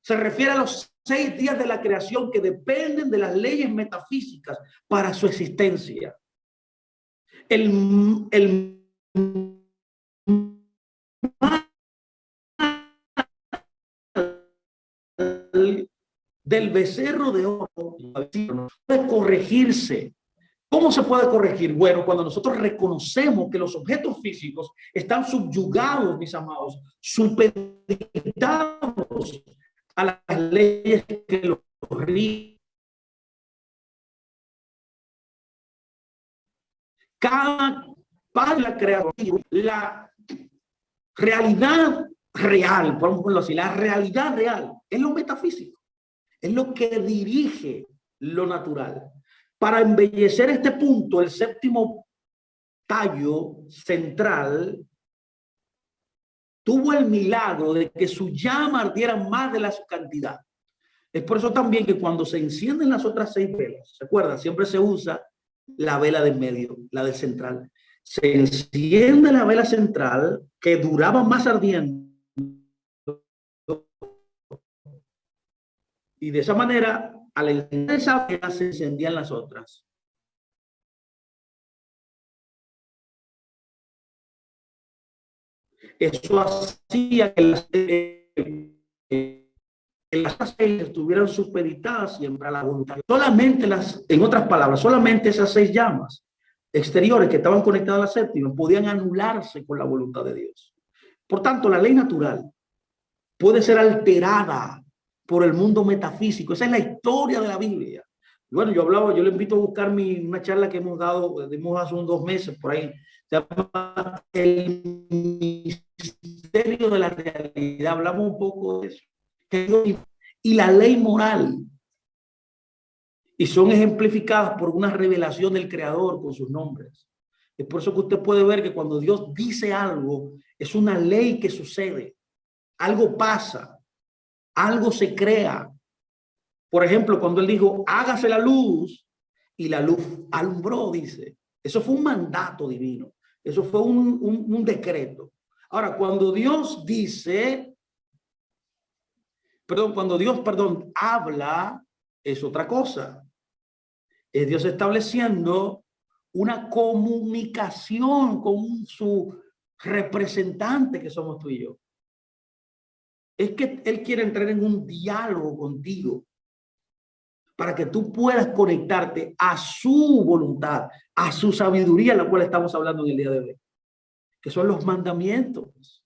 se refiere a los 6 días de la creación que dependen de las leyes metafísicas para su existencia. El del becerro de oro puede corregirse ¿Cómo se puede corregir? Bueno, cuando nosotros reconocemos que los objetos físicos están subyugados, mis amados, supeditados a las leyes que los rigen. Cada parte de la creación, la realidad real, por ejemplo así, la realidad real es lo metafísico, es lo que dirige lo natural. Para embellecer este punto, el séptimo tallo central tuvo el milagro de que su llama ardiera más de la su cantidad. Es por eso también que cuando se encienden las otras 6 velas, ¿se acuerdan? Siempre se usa la vela del medio, la del central. Se enciende la vela central que duraba más ardiendo y de esa manera, al encender esa vela, se encendían las otras. Eso hacía que las 6 estuvieran supeditadas siempre a la voluntad. Solamente en otras palabras, solamente esas 6 llamas exteriores que estaban conectadas a la séptima podían anularse con la voluntad de Dios. Por tanto, la ley natural puede ser alterada por el mundo metafísico. Esa es la historia de la Biblia. Bueno, yo le invito a buscar una charla que hemos dado, dimos hace unos 2 meses por ahí. Se llama El misterio de la realidad. Hablamos un poco de eso. Y la ley moral. Y son ejemplificadas por una revelación del Creador con sus nombres. Es por eso que usted puede ver que cuando Dios dice algo, es una ley que sucede. Algo pasa, algo se crea. Por ejemplo, cuando él dijo, hágase la luz, y la luz alumbró, dice. Eso fue un mandato divino. Eso fue un decreto. Ahora, cuando Dios dice, cuando Dios habla, es otra cosa. Es Dios estableciendo una comunicación con su representante que somos tú y yo. Es que Él quiere entrar en un diálogo contigo para que tú puedas conectarte a su voluntad, a su sabiduría, la cual estamos hablando en el día de hoy, que son los mandamientos,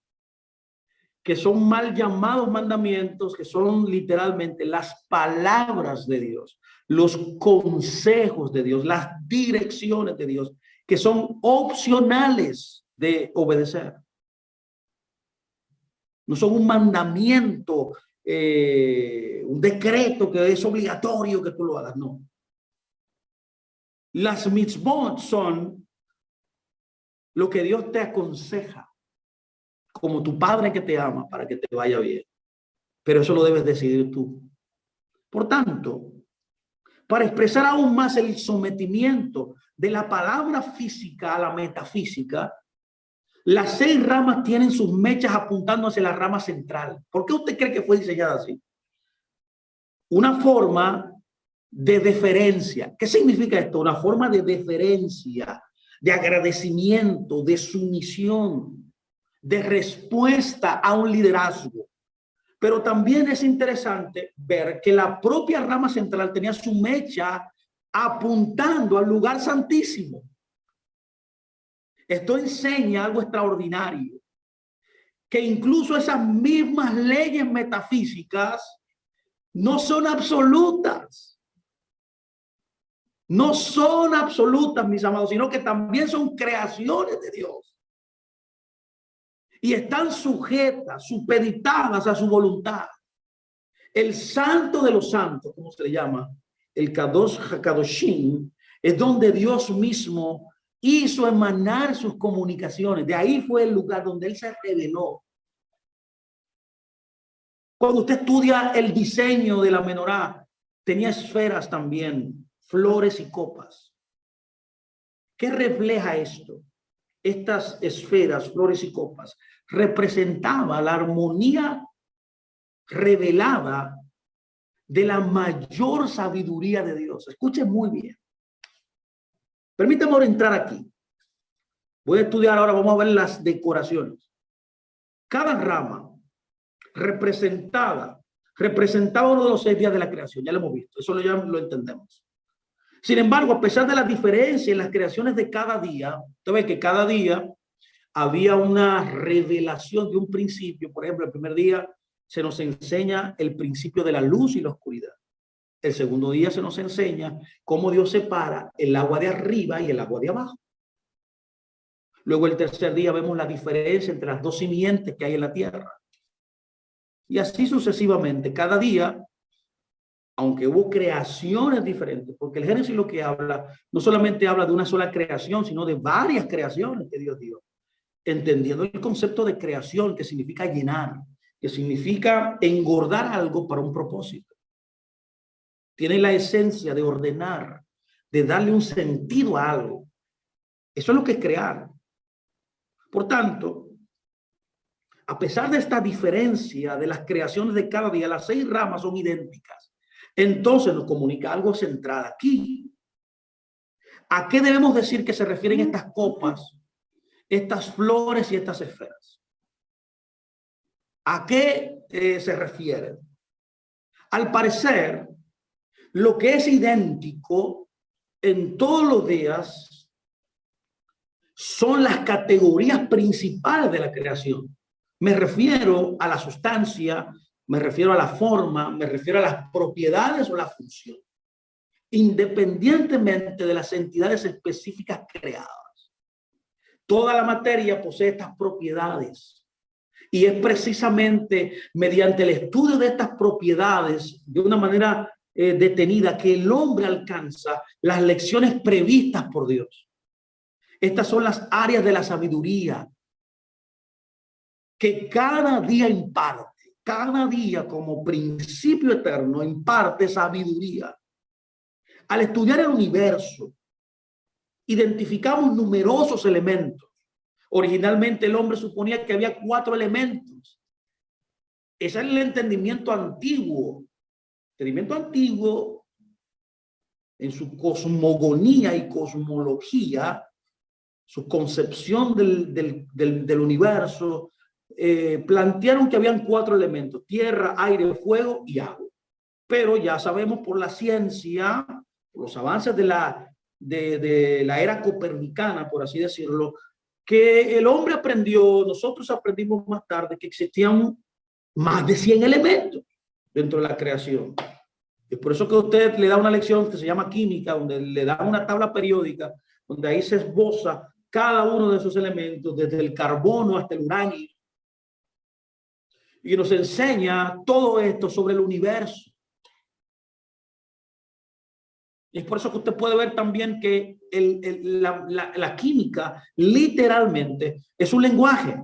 que son mal llamados mandamientos, que son literalmente las palabras de Dios, los consejos de Dios, las direcciones de Dios, que son opcionales de obedecer. No son un mandamiento, un decreto que es obligatorio que tú lo hagas, no. Las mitzvot son lo que Dios te aconseja, como tu padre que te ama para que te vaya bien. Pero eso lo debes decidir tú. Por tanto, para expresar aún más el sometimiento de la palabra física a la metafísica, las 6 ramas tienen sus mechas apuntando hacia la rama central. ¿Por qué usted cree que fue diseñada así? Una forma de deferencia. ¿Qué significa esto? Una forma de deferencia, de agradecimiento, de sumisión, de respuesta a un liderazgo. Pero también es interesante ver que la propia rama central tenía su mecha apuntando al lugar santísimo. Esto enseña algo extraordinario, que incluso esas mismas leyes metafísicas no son absolutas. No son absolutas, mis amados, sino que también son creaciones de Dios. Y están sujetas, supeditadas a su voluntad. El santo de los santos, ¿cómo se le llama? El Kadosh HaKadoshim, es donde Dios mismo hizo emanar sus comunicaciones. De ahí fue el lugar donde Él se reveló. Cuando usted estudia el diseño de la menorá, tenía esferas también, flores y copas. ¿Qué refleja esto? Estas esferas, flores y copas, representaba la armonía revelada de la mayor sabiduría de Dios. Escuchen muy bien. Permítame ahora entrar aquí. Voy a estudiar ahora, vamos a ver las decoraciones. Cada rama representaba uno de los 6 días de la creación. Ya lo hemos visto, eso ya lo entendemos. Sin embargo, a pesar de la diferencia en las creaciones de cada día, usted ve que cada día había una revelación de un principio. Por ejemplo, el primer día se nos enseña el principio de la luz y la oscuridad. El segundo día se nos enseña cómo Dios separa el agua de arriba y el agua de abajo. Luego el tercer día vemos la diferencia entre las dos simientes que hay en la tierra. Y así sucesivamente, cada día, aunque hubo creaciones diferentes, porque el Génesis lo que habla, no solamente habla de una sola creación, sino de varias creaciones que Dios dio, entendiendo el concepto de creación, que significa llenar, que significa engordar algo para un propósito. Tiene la esencia de ordenar, de darle un sentido a algo. Eso es lo que es crear. Por tanto, a pesar de esta diferencia de las creaciones de cada día, las 6 ramas son idénticas. Entonces nos comunica algo central aquí. ¿A qué debemos decir que se refieren estas copas, estas flores y estas esferas? ¿A qué se refieren? Al parecer, lo que es idéntico en todos los días son las categorías principales de la creación. Me refiero a la sustancia, me refiero a la forma, me refiero a las propiedades o la función, independientemente de las entidades específicas creadas. Toda la materia posee estas propiedades y es precisamente mediante el estudio de estas propiedades de una manera detenida que el hombre alcanza las lecciones previstas por Dios. Estas son las áreas de la sabiduría que cada día imparte, cada día como principio eterno imparte sabiduría. Al estudiar el universo, identificamos numerosos elementos. Originalmente el hombre suponía que había 4 elementos. Ese es el entendimiento antiguo. El entendimiento antiguo, en su cosmogonía y cosmología, su concepción del universo, plantearon que habían 4 elementos: tierra, aire, fuego y agua. Pero ya sabemos por la ciencia, por los avances de la era copernicana, por así decirlo, que el hombre aprendió, nosotros aprendimos más tarde, que existían más de 100 elementos dentro de la creación. Es por eso que usted le da una lección que se llama química, donde le da una tabla periódica, donde ahí se esboza cada uno de esos elementos, desde el carbono hasta el uranio, y nos enseña todo esto sobre el universo. Y es por eso que usted puede ver también que la química literalmente es un lenguaje,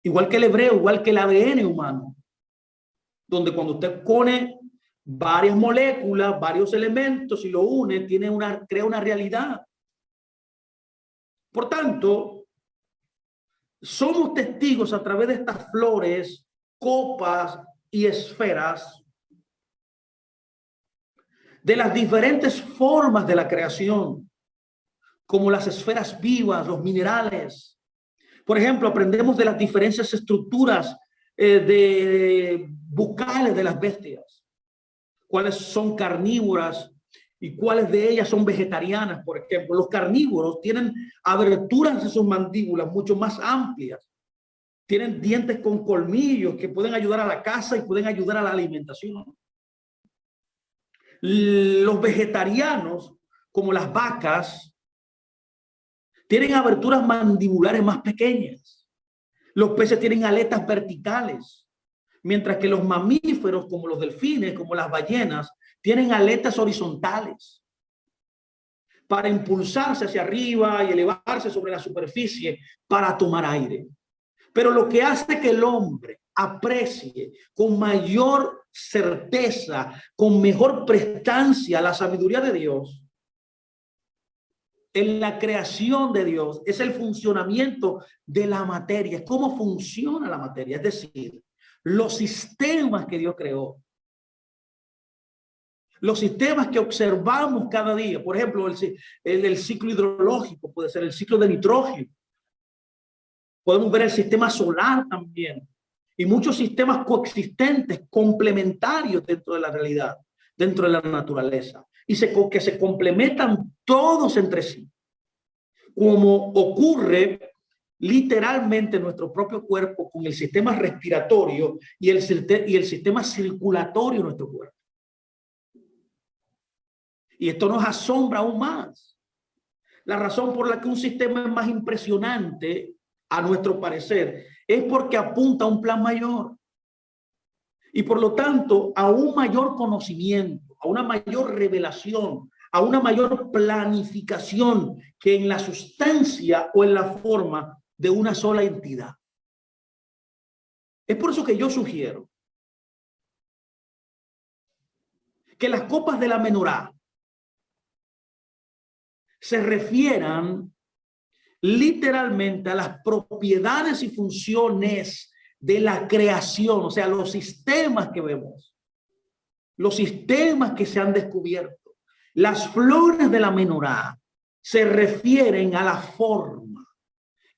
igual que el hebreo, igual que el ADN humano, donde cuando usted pone varias moléculas, varios elementos y lo une, crea una realidad. Por tanto, somos testigos a través de estas flores, copas y esferas de las diferentes formas de la creación, como las esferas vivas, los minerales. Por ejemplo, aprendemos de las diferentes estructuras bucales de las bestias, cuáles son carnívoras y cuáles de ellas son vegetarianas. Por ejemplo, los carnívoros tienen aberturas en sus mandíbulas mucho más amplias, tienen dientes con colmillos que pueden ayudar a la caza y pueden ayudar a la alimentación. Los vegetarianos, como las vacas, tienen aberturas mandibulares más pequeñas. Los peces tienen aletas verticales, mientras que los mamíferos, como los delfines, como las ballenas, tienen aletas horizontales para impulsarse hacia arriba y elevarse sobre la superficie para tomar aire. Pero lo que hace que el hombre aprecie con mayor certeza, con mejor prestancia la sabiduría de Dios en la creación de Dios, es el funcionamiento de la materia, cómo funciona la materia, es decir, los sistemas que Dios creó, los sistemas que observamos cada día. Por ejemplo, el ciclo hidrológico, puede ser el ciclo de nitrógeno. Podemos ver el sistema solar también y muchos sistemas coexistentes, complementarios dentro de la realidad, dentro de la naturaleza. que se complementan todos entre sí, como ocurre literalmente en nuestro propio cuerpo con el sistema respiratorio y el sistema circulatorio de nuestro cuerpo. Y esto nos asombra aún más. La razón por la que un sistema es más impresionante, a nuestro parecer, es porque apunta a un plan mayor. Y por lo tanto, a un mayor conocimiento, a una mayor revelación, a una mayor planificación que en la sustancia o en la forma de una sola entidad. Es por eso que yo sugiero que las copas de la menorá se refieran literalmente a las propiedades y funciones de la creación, o sea, los sistemas que vemos, los sistemas que se han descubierto. Las flores de la menorá se refieren a la forma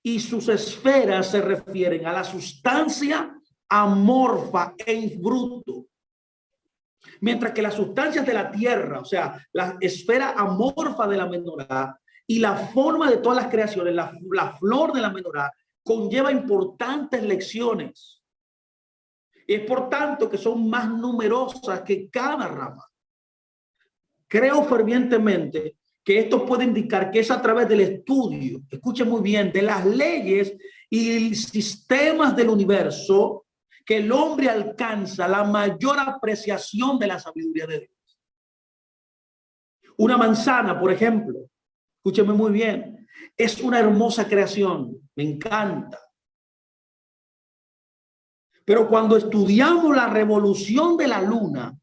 y sus esferas se refieren a la sustancia amorfa e bruto. Mientras que las sustancias de la tierra, o sea, la esfera amorfa de la menorá y la forma de todas las creaciones, la flor de la menorá, conlleva importantes lecciones. Es por tanto que son más numerosas que cada rama. Creo fervientemente que esto puede indicar que es a través del estudio, escuchen muy bien, de las leyes y sistemas del universo que el hombre alcanza la mayor apreciación de la sabiduría de Dios. Una manzana, por ejemplo, escúcheme muy bien, es una hermosa creación, me encanta. Pero cuando estudiamos la revolución de la luna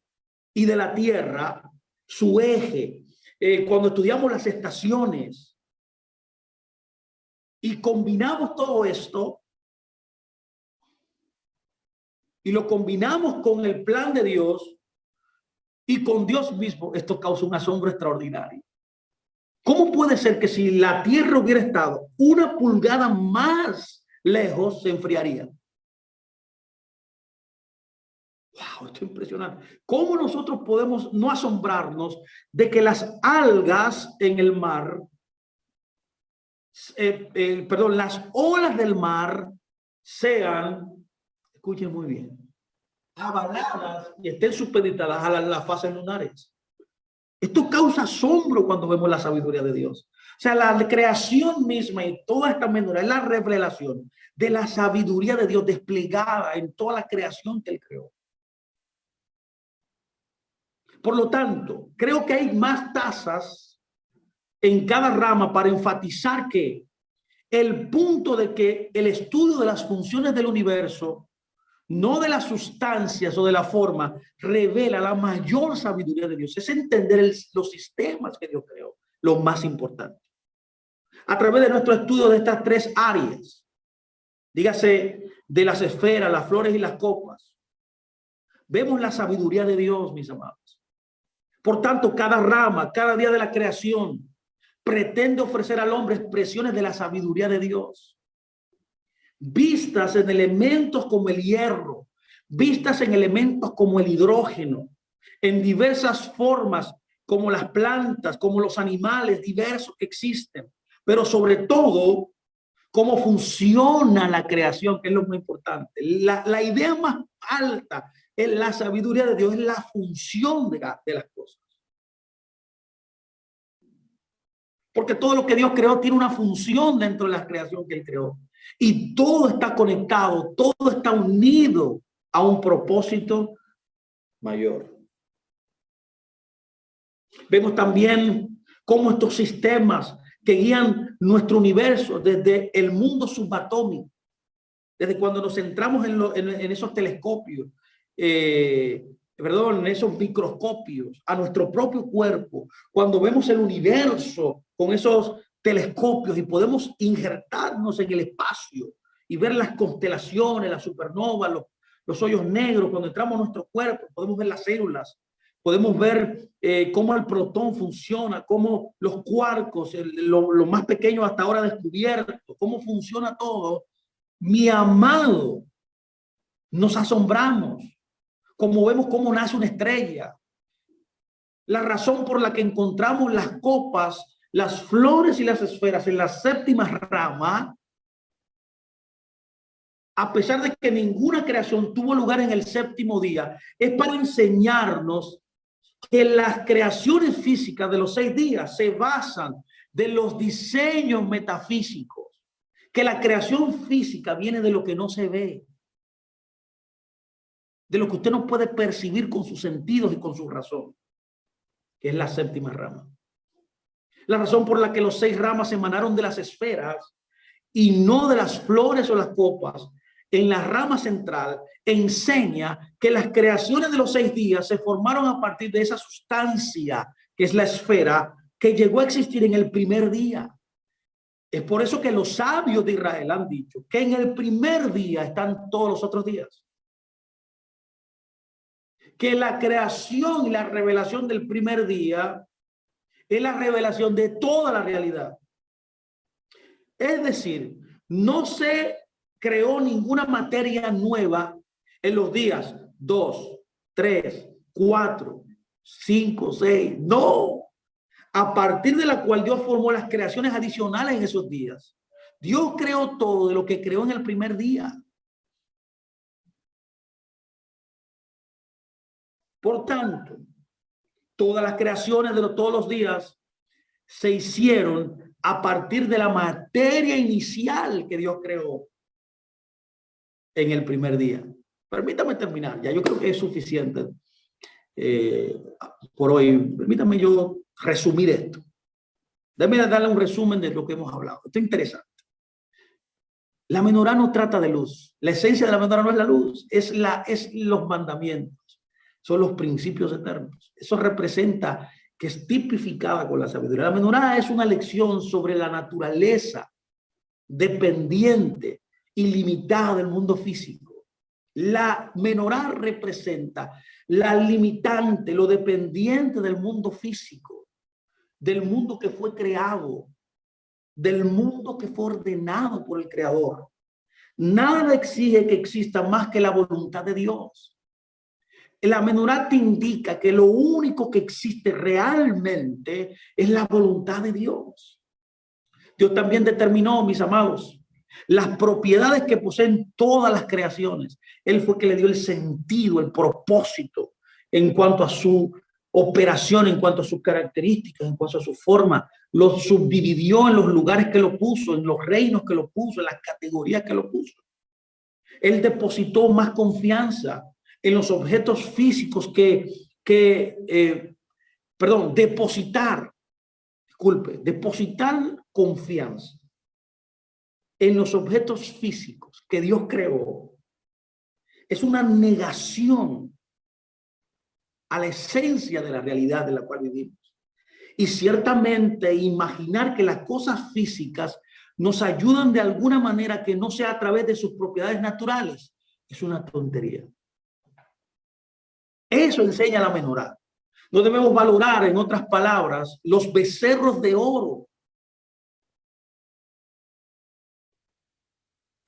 y de la tierra, su eje, cuando estudiamos las estaciones y combinamos todo esto y lo combinamos con el plan de Dios y con Dios mismo, esto causa un asombro extraordinario. ¿Cómo puede ser que si la tierra hubiera estado una pulgada más lejos, se enfriaría? Wow, esto es impresionante. ¿Cómo nosotros podemos no asombrarnos de que las algas en el mar, perdón, las olas del mar sean, escuchen muy bien, avaladas y estén supeditadas a las fases lunares? Esto causa asombro cuando vemos la sabiduría de Dios. O sea, la creación misma y toda esta menorá es la revelación de la sabiduría de Dios desplegada en toda la creación que Él creó. Por lo tanto, creo que hay más tazas en cada rama para enfatizar que el punto de que el estudio de las funciones del universo, no de las sustancias o de la forma, revela la mayor sabiduría de Dios. Es entender los sistemas que Dios creó, lo más importante. A través de nuestro estudio de estas tres áreas, dígase de las esferas, las flores y las copas, vemos la sabiduría de Dios, mis amados. Por tanto, cada rama, cada día de la creación, pretende ofrecer al hombre expresiones de la sabiduría de Dios, vistas en elementos como el hierro, vistas en elementos como el hidrógeno, en diversas formas, como las plantas, como los animales diversos que existen, pero sobre todo, cómo funciona la creación, que es lo más importante. La idea más alta en la sabiduría de Dios es la función de las cosas. Porque todo lo que Dios creó tiene una función dentro de la creación que Él creó. Y todo está conectado, todo está unido a un propósito mayor. Vemos también cómo estos sistemas que guían nuestro universo desde el mundo subatómico, desde cuando nos centramos en esos telescopios, en esos microscopios, a nuestro propio cuerpo, cuando vemos el universo con esos telescopios y podemos injertarnos en el espacio y ver las constelaciones, las supernovas, los hoyos negros, cuando entramos a nuestro cuerpo, podemos ver las células, podemos ver cómo el protón funciona, cómo los quarks, lo más pequeño hasta ahora descubierto, cómo funciona todo. Mi amado, nos asombramos como vemos cómo nace una estrella, La razón por la que encontramos las copas, las flores y las esferas en la séptima rama, a pesar de que ninguna creación tuvo lugar en el séptimo día, es para enseñarnos que las creaciones físicas de los 6 días se basan de los diseños metafísicos, que la creación física viene de lo que no se ve, de lo que usted no puede percibir con sus sentidos y con su razón, que es la séptima rama. La razón por la que los 6 ramas emanaron de las esferas y no de las flores o las copas en la rama central enseña que las creaciones de los 6 días se formaron a partir de esa sustancia que es la esfera que llegó a existir en el primer día. Es por eso que los sabios de Israel han dicho que en el primer día están todos los otros días. Que la creación y la revelación del primer día es la revelación de toda la realidad. Es decir, no se creó ninguna materia nueva en los días 2, 3, 4, 5, 6. No. A partir de la cual Dios formó las creaciones adicionales en esos días. Dios creó todo de lo que creó en el primer día. Por tanto, todas las creaciones de todos los días se hicieron a partir de la materia inicial que Dios creó en el primer día. Permítame terminar, ya yo creo que es suficiente por hoy. Permítame yo resumir esto. Déjame darle un resumen de lo que hemos hablado. Esto es interesante. La menorá no trata de luz. La esencia de la menorá no es la luz, es los mandamientos, son los principios eternos. Eso representa que es tipificada con la sabiduría. La menorá es una lección sobre la naturaleza dependiente y limitada del mundo físico. La menorá representa la limitante, lo dependiente del mundo físico, del mundo que fue creado, del mundo que fue ordenado por el Creador. Nada exige que exista más que la voluntad de Dios. La menorá te indica que lo único que existe realmente es la voluntad de Dios. Dios también determinó, mis amados, las propiedades que poseen todas las creaciones. Él fue que le dio el sentido, el propósito en cuanto a su operación, en cuanto a sus características, en cuanto a su forma. Lo subdividió en los lugares que lo puso, en los reinos que lo puso, en las categorías que lo puso. Él depositó más confianza en los objetos físicos depositar confianza en los objetos físicos que Dios creó es una negación a la esencia de la realidad de la cual vivimos. Y ciertamente imaginar que las cosas físicas nos ayudan de alguna manera que no sea a través de sus propiedades naturales es una tontería. Eso enseña la menorá. No debemos valorar, en otras palabras, los becerros de oro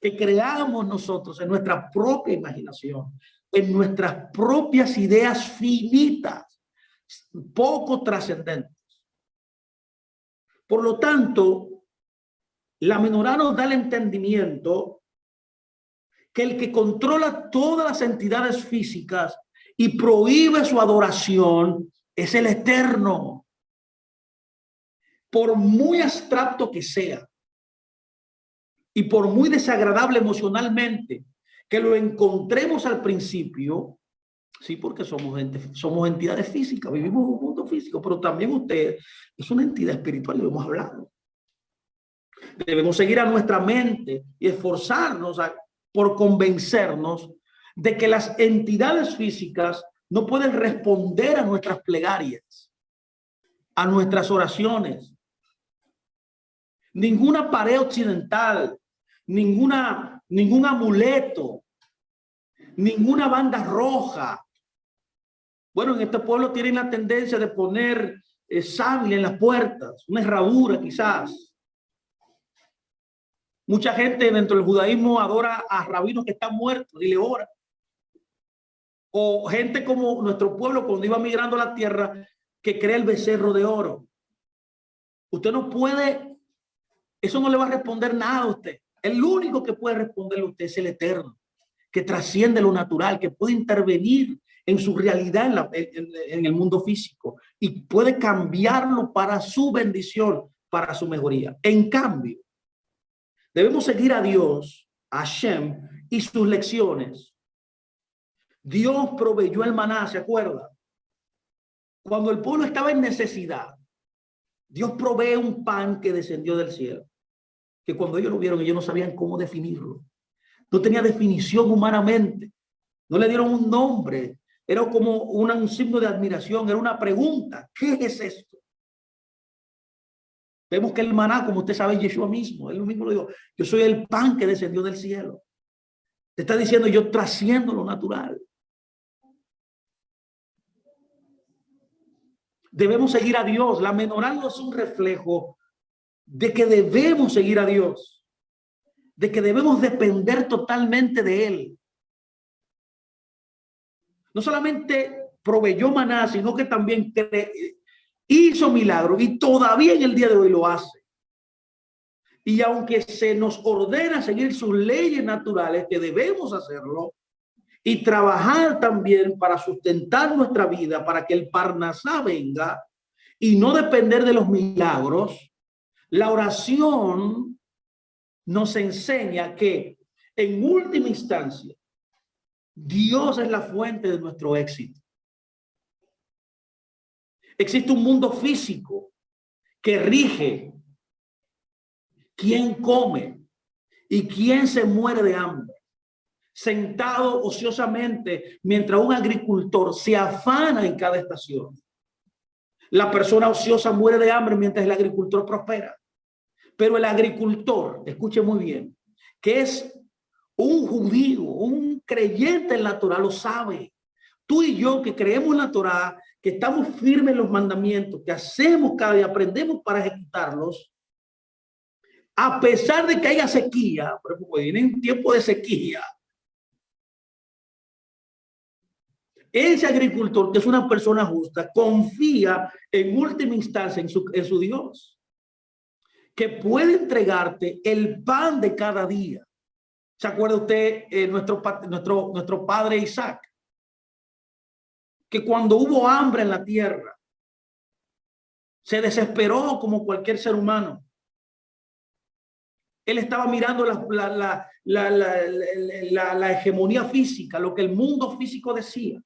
que creamos nosotros en nuestra propia imaginación, en nuestras propias ideas finitas, poco trascendentes. Por lo tanto, la menorá nos da el entendimiento que el que controla todas las entidades físicas y prohíbe su adoración es el Eterno. Por muy abstracto que sea y por muy desagradable emocionalmente que lo encontremos al principio, sí, porque somos entidades físicas, vivimos en un mundo físico, pero también usted es una entidad espiritual, lo hemos hablado. Debemos seguir a nuestra mente y esforzarnos por convencernos de que las entidades físicas no pueden responder a nuestras plegarias, a nuestras oraciones. Ninguna pared occidental, ningún amuleto, ninguna banda roja. Bueno, en este pueblo tienen la tendencia de poner sábila en las puertas, una herradura quizás. Mucha gente dentro del judaísmo adora a rabinos que están muertos y le ora. O gente como nuestro pueblo cuando iba migrando a la tierra que crea el becerro de oro. Usted no puede, eso no le va a responder nada a usted. El único que puede responderle a usted es el Eterno, que trasciende lo natural, que puede intervenir en su realidad en el mundo físico y puede cambiarlo para su bendición, para su mejoría. En cambio, debemos seguir a Dios, a Hashem, y sus lecciones. Dios proveyó el maná, ¿se acuerda? Cuando el pueblo estaba en necesidad, Dios provee un pan que descendió del cielo, que cuando ellos lo vieron, ellos no sabían cómo definirlo. No tenía definición humanamente. No le dieron un nombre. Era como un signo de admiración, era una pregunta. ¿Qué es esto? Vemos que el maná, como usted sabe, Yeshua mismo, él mismo lo dijo, yo soy el pan que descendió del cielo. Te está diciendo, yo trasciendo lo natural. Debemos seguir a Dios. La menorá no es un reflejo de que debemos seguir a Dios, de que debemos depender totalmente de Él. No solamente proveyó maná, sino que también hizo milagros y todavía en el día de hoy lo hace. Y aunque se nos ordena seguir sus leyes naturales, que debemos hacerlo, y trabajar también para sustentar nuestra vida, para que el Parnasá venga y no depender de los milagros, la oración nos enseña que en última instancia Dios es la fuente de nuestro éxito. Existe un mundo físico que rige quién come y quién se muere de hambre, sentado ociosamente mientras un agricultor se afana en cada estación. La persona ociosa muere de hambre mientras el agricultor prospera. Pero el agricultor, escuche muy bien, que es un judío, un creyente en la Torah, lo sabe. Tú y yo que creemos en la Torah, que estamos firmes en los mandamientos, que hacemos cada día, aprendemos para ejecutarlos, a pesar de que haya sequía, por ejemplo, viene un tiempo de sequía, ese agricultor, que es una persona justa, confía en última instancia en su Dios, que puede entregarte el pan de cada día. ¿Se acuerda usted nuestro padre Isaac? Que cuando hubo hambre en la tierra, se desesperó como cualquier ser humano. Él estaba mirando la hegemonía física, lo que el mundo físico decía.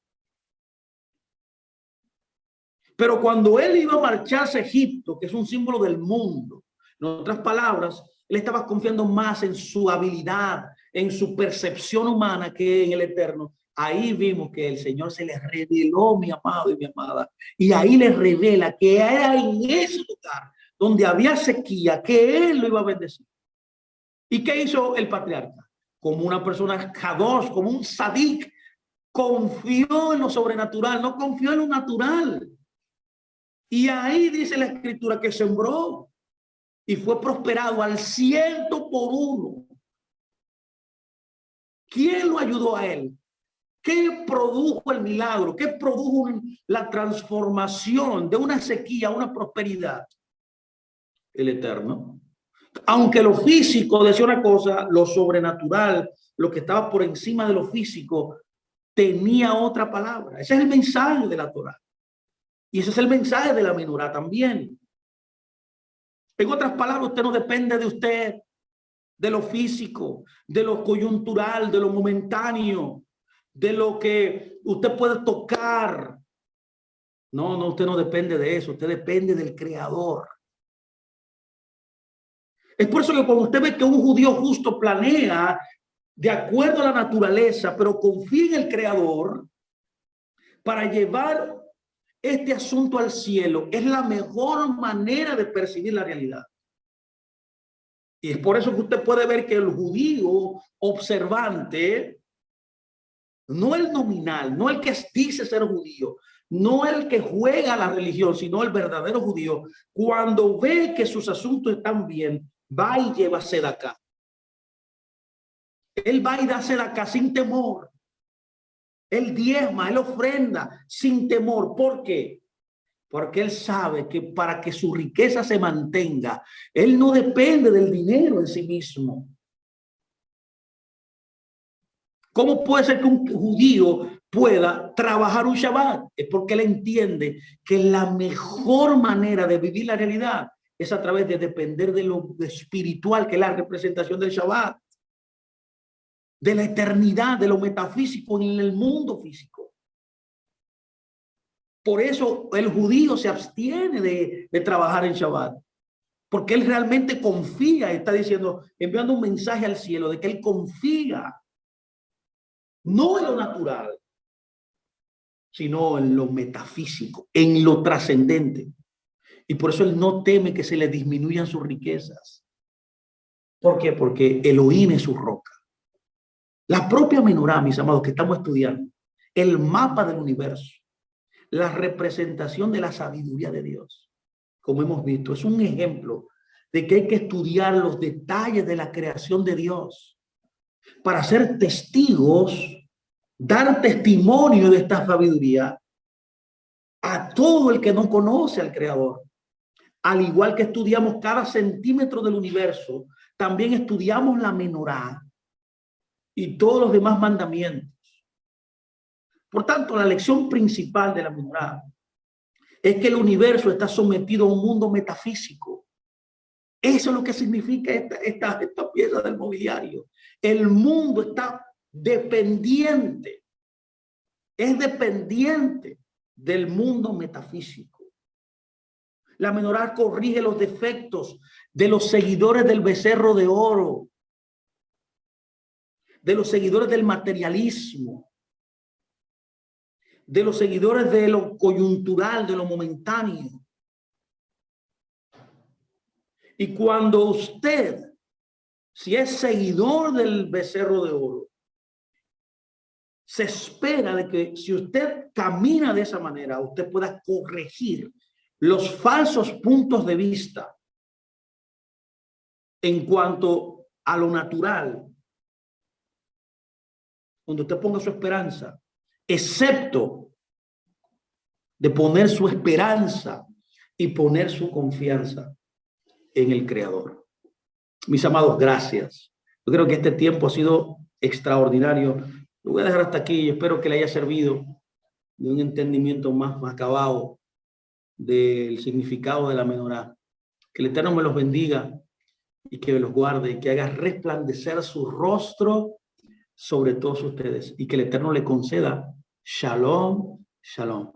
Pero cuando él iba a marcharse a Egipto, que es un símbolo del mundo, en otras palabras, él estaba confiando más en su habilidad, en su percepción humana que en el Eterno. Ahí vimos que el Señor se le reveló, mi amado y mi amada, y ahí le revela que era en ese lugar donde había sequía, que él lo iba a bendecir. ¿Y qué hizo el patriarca? Como una persona kadosh, como un sadik, confió en lo sobrenatural, no confió en lo natural. Y ahí dice la escritura que sembró y fue prosperado al 100%. ¿Quién lo ayudó a él? ¿Qué produjo el milagro? ¿Qué produjo la transformación de una sequía a una prosperidad? El Eterno. Aunque lo físico decía una cosa, lo sobrenatural, lo que estaba por encima de lo físico, tenía otra palabra. Ese es el mensaje de la Torah. Y ese es el mensaje de la menorá también. En otras palabras, usted no depende de usted, de lo físico, de lo coyuntural, de lo momentáneo, de lo que usted puede tocar. No, no, usted no depende de eso, usted depende del Creador. Es por eso que cuando usted ve que un judío justo planea de acuerdo a la naturaleza, pero confía en el Creador para llevar este asunto al cielo, es la mejor manera de percibir la realidad. Y es por eso que usted puede ver que el judío observante, no el nominal, no el que dice ser judío, no el que juega la religión, sino el verdadero judío, cuando ve que sus asuntos están bien, va y lleva sedacá. Él va y da sedacá sin temor. Él diezma, él ofrenda sin temor. ¿Por qué? porque él sabe que para que su riqueza se mantenga, él no depende del dinero en sí mismo. ¿Cómo puede ser que un judío pueda trabajar un Shabbat? Es porque él entiende que la mejor manera de vivir la realidad es a través de depender de lo espiritual, que es la representación del Shabbat, de la eternidad, de lo metafísico en el mundo físico. Por eso el judío se abstiene de trabajar en Shabbat, porque él realmente confía, está diciendo, enviando un mensaje al cielo de que él confía, no en lo natural, sino en lo metafísico, en lo trascendente. Y por eso él no teme que se le disminuyan sus riquezas. ¿Por qué? Porque Elohim es su roca. La propia menorá, mis amados, que estamos estudiando, el mapa del universo, la representación de la sabiduría de Dios, como hemos visto, es un ejemplo de que hay que estudiar los detalles de la creación de Dios para ser testigos, dar testimonio de esta sabiduría a todo el que no conoce al Creador. Al igual que estudiamos cada centímetro del universo, también estudiamos la menorá y todos los demás mandamientos. Por tanto, la lección principal de la menorá es que el universo está sometido a un mundo metafísico. Eso es lo que significa esta pieza del mobiliario. El mundo está dependiente, es dependiente del mundo metafísico. La menorá corrige los defectos de los seguidores del becerro de oro, de los seguidores del materialismo, de los seguidores de lo coyuntural, de lo momentáneo. Y cuando usted, si es seguidor del becerro de oro, se espera de que si usted camina de esa manera, usted pueda corregir los falsos puntos de vista en cuanto a lo natural, donde usted ponga su esperanza, excepto de poner su esperanza y poner su confianza en el Creador. Mis amados, gracias. Yo creo que este tiempo ha sido extraordinario. Lo voy a dejar hasta aquí y espero que le haya servido de un entendimiento más acabado del significado de la menorá. Que el Eterno me los bendiga y que los guarde y que haga resplandecer su rostro sobre todos ustedes y que el Eterno le conceda shalom, shalom.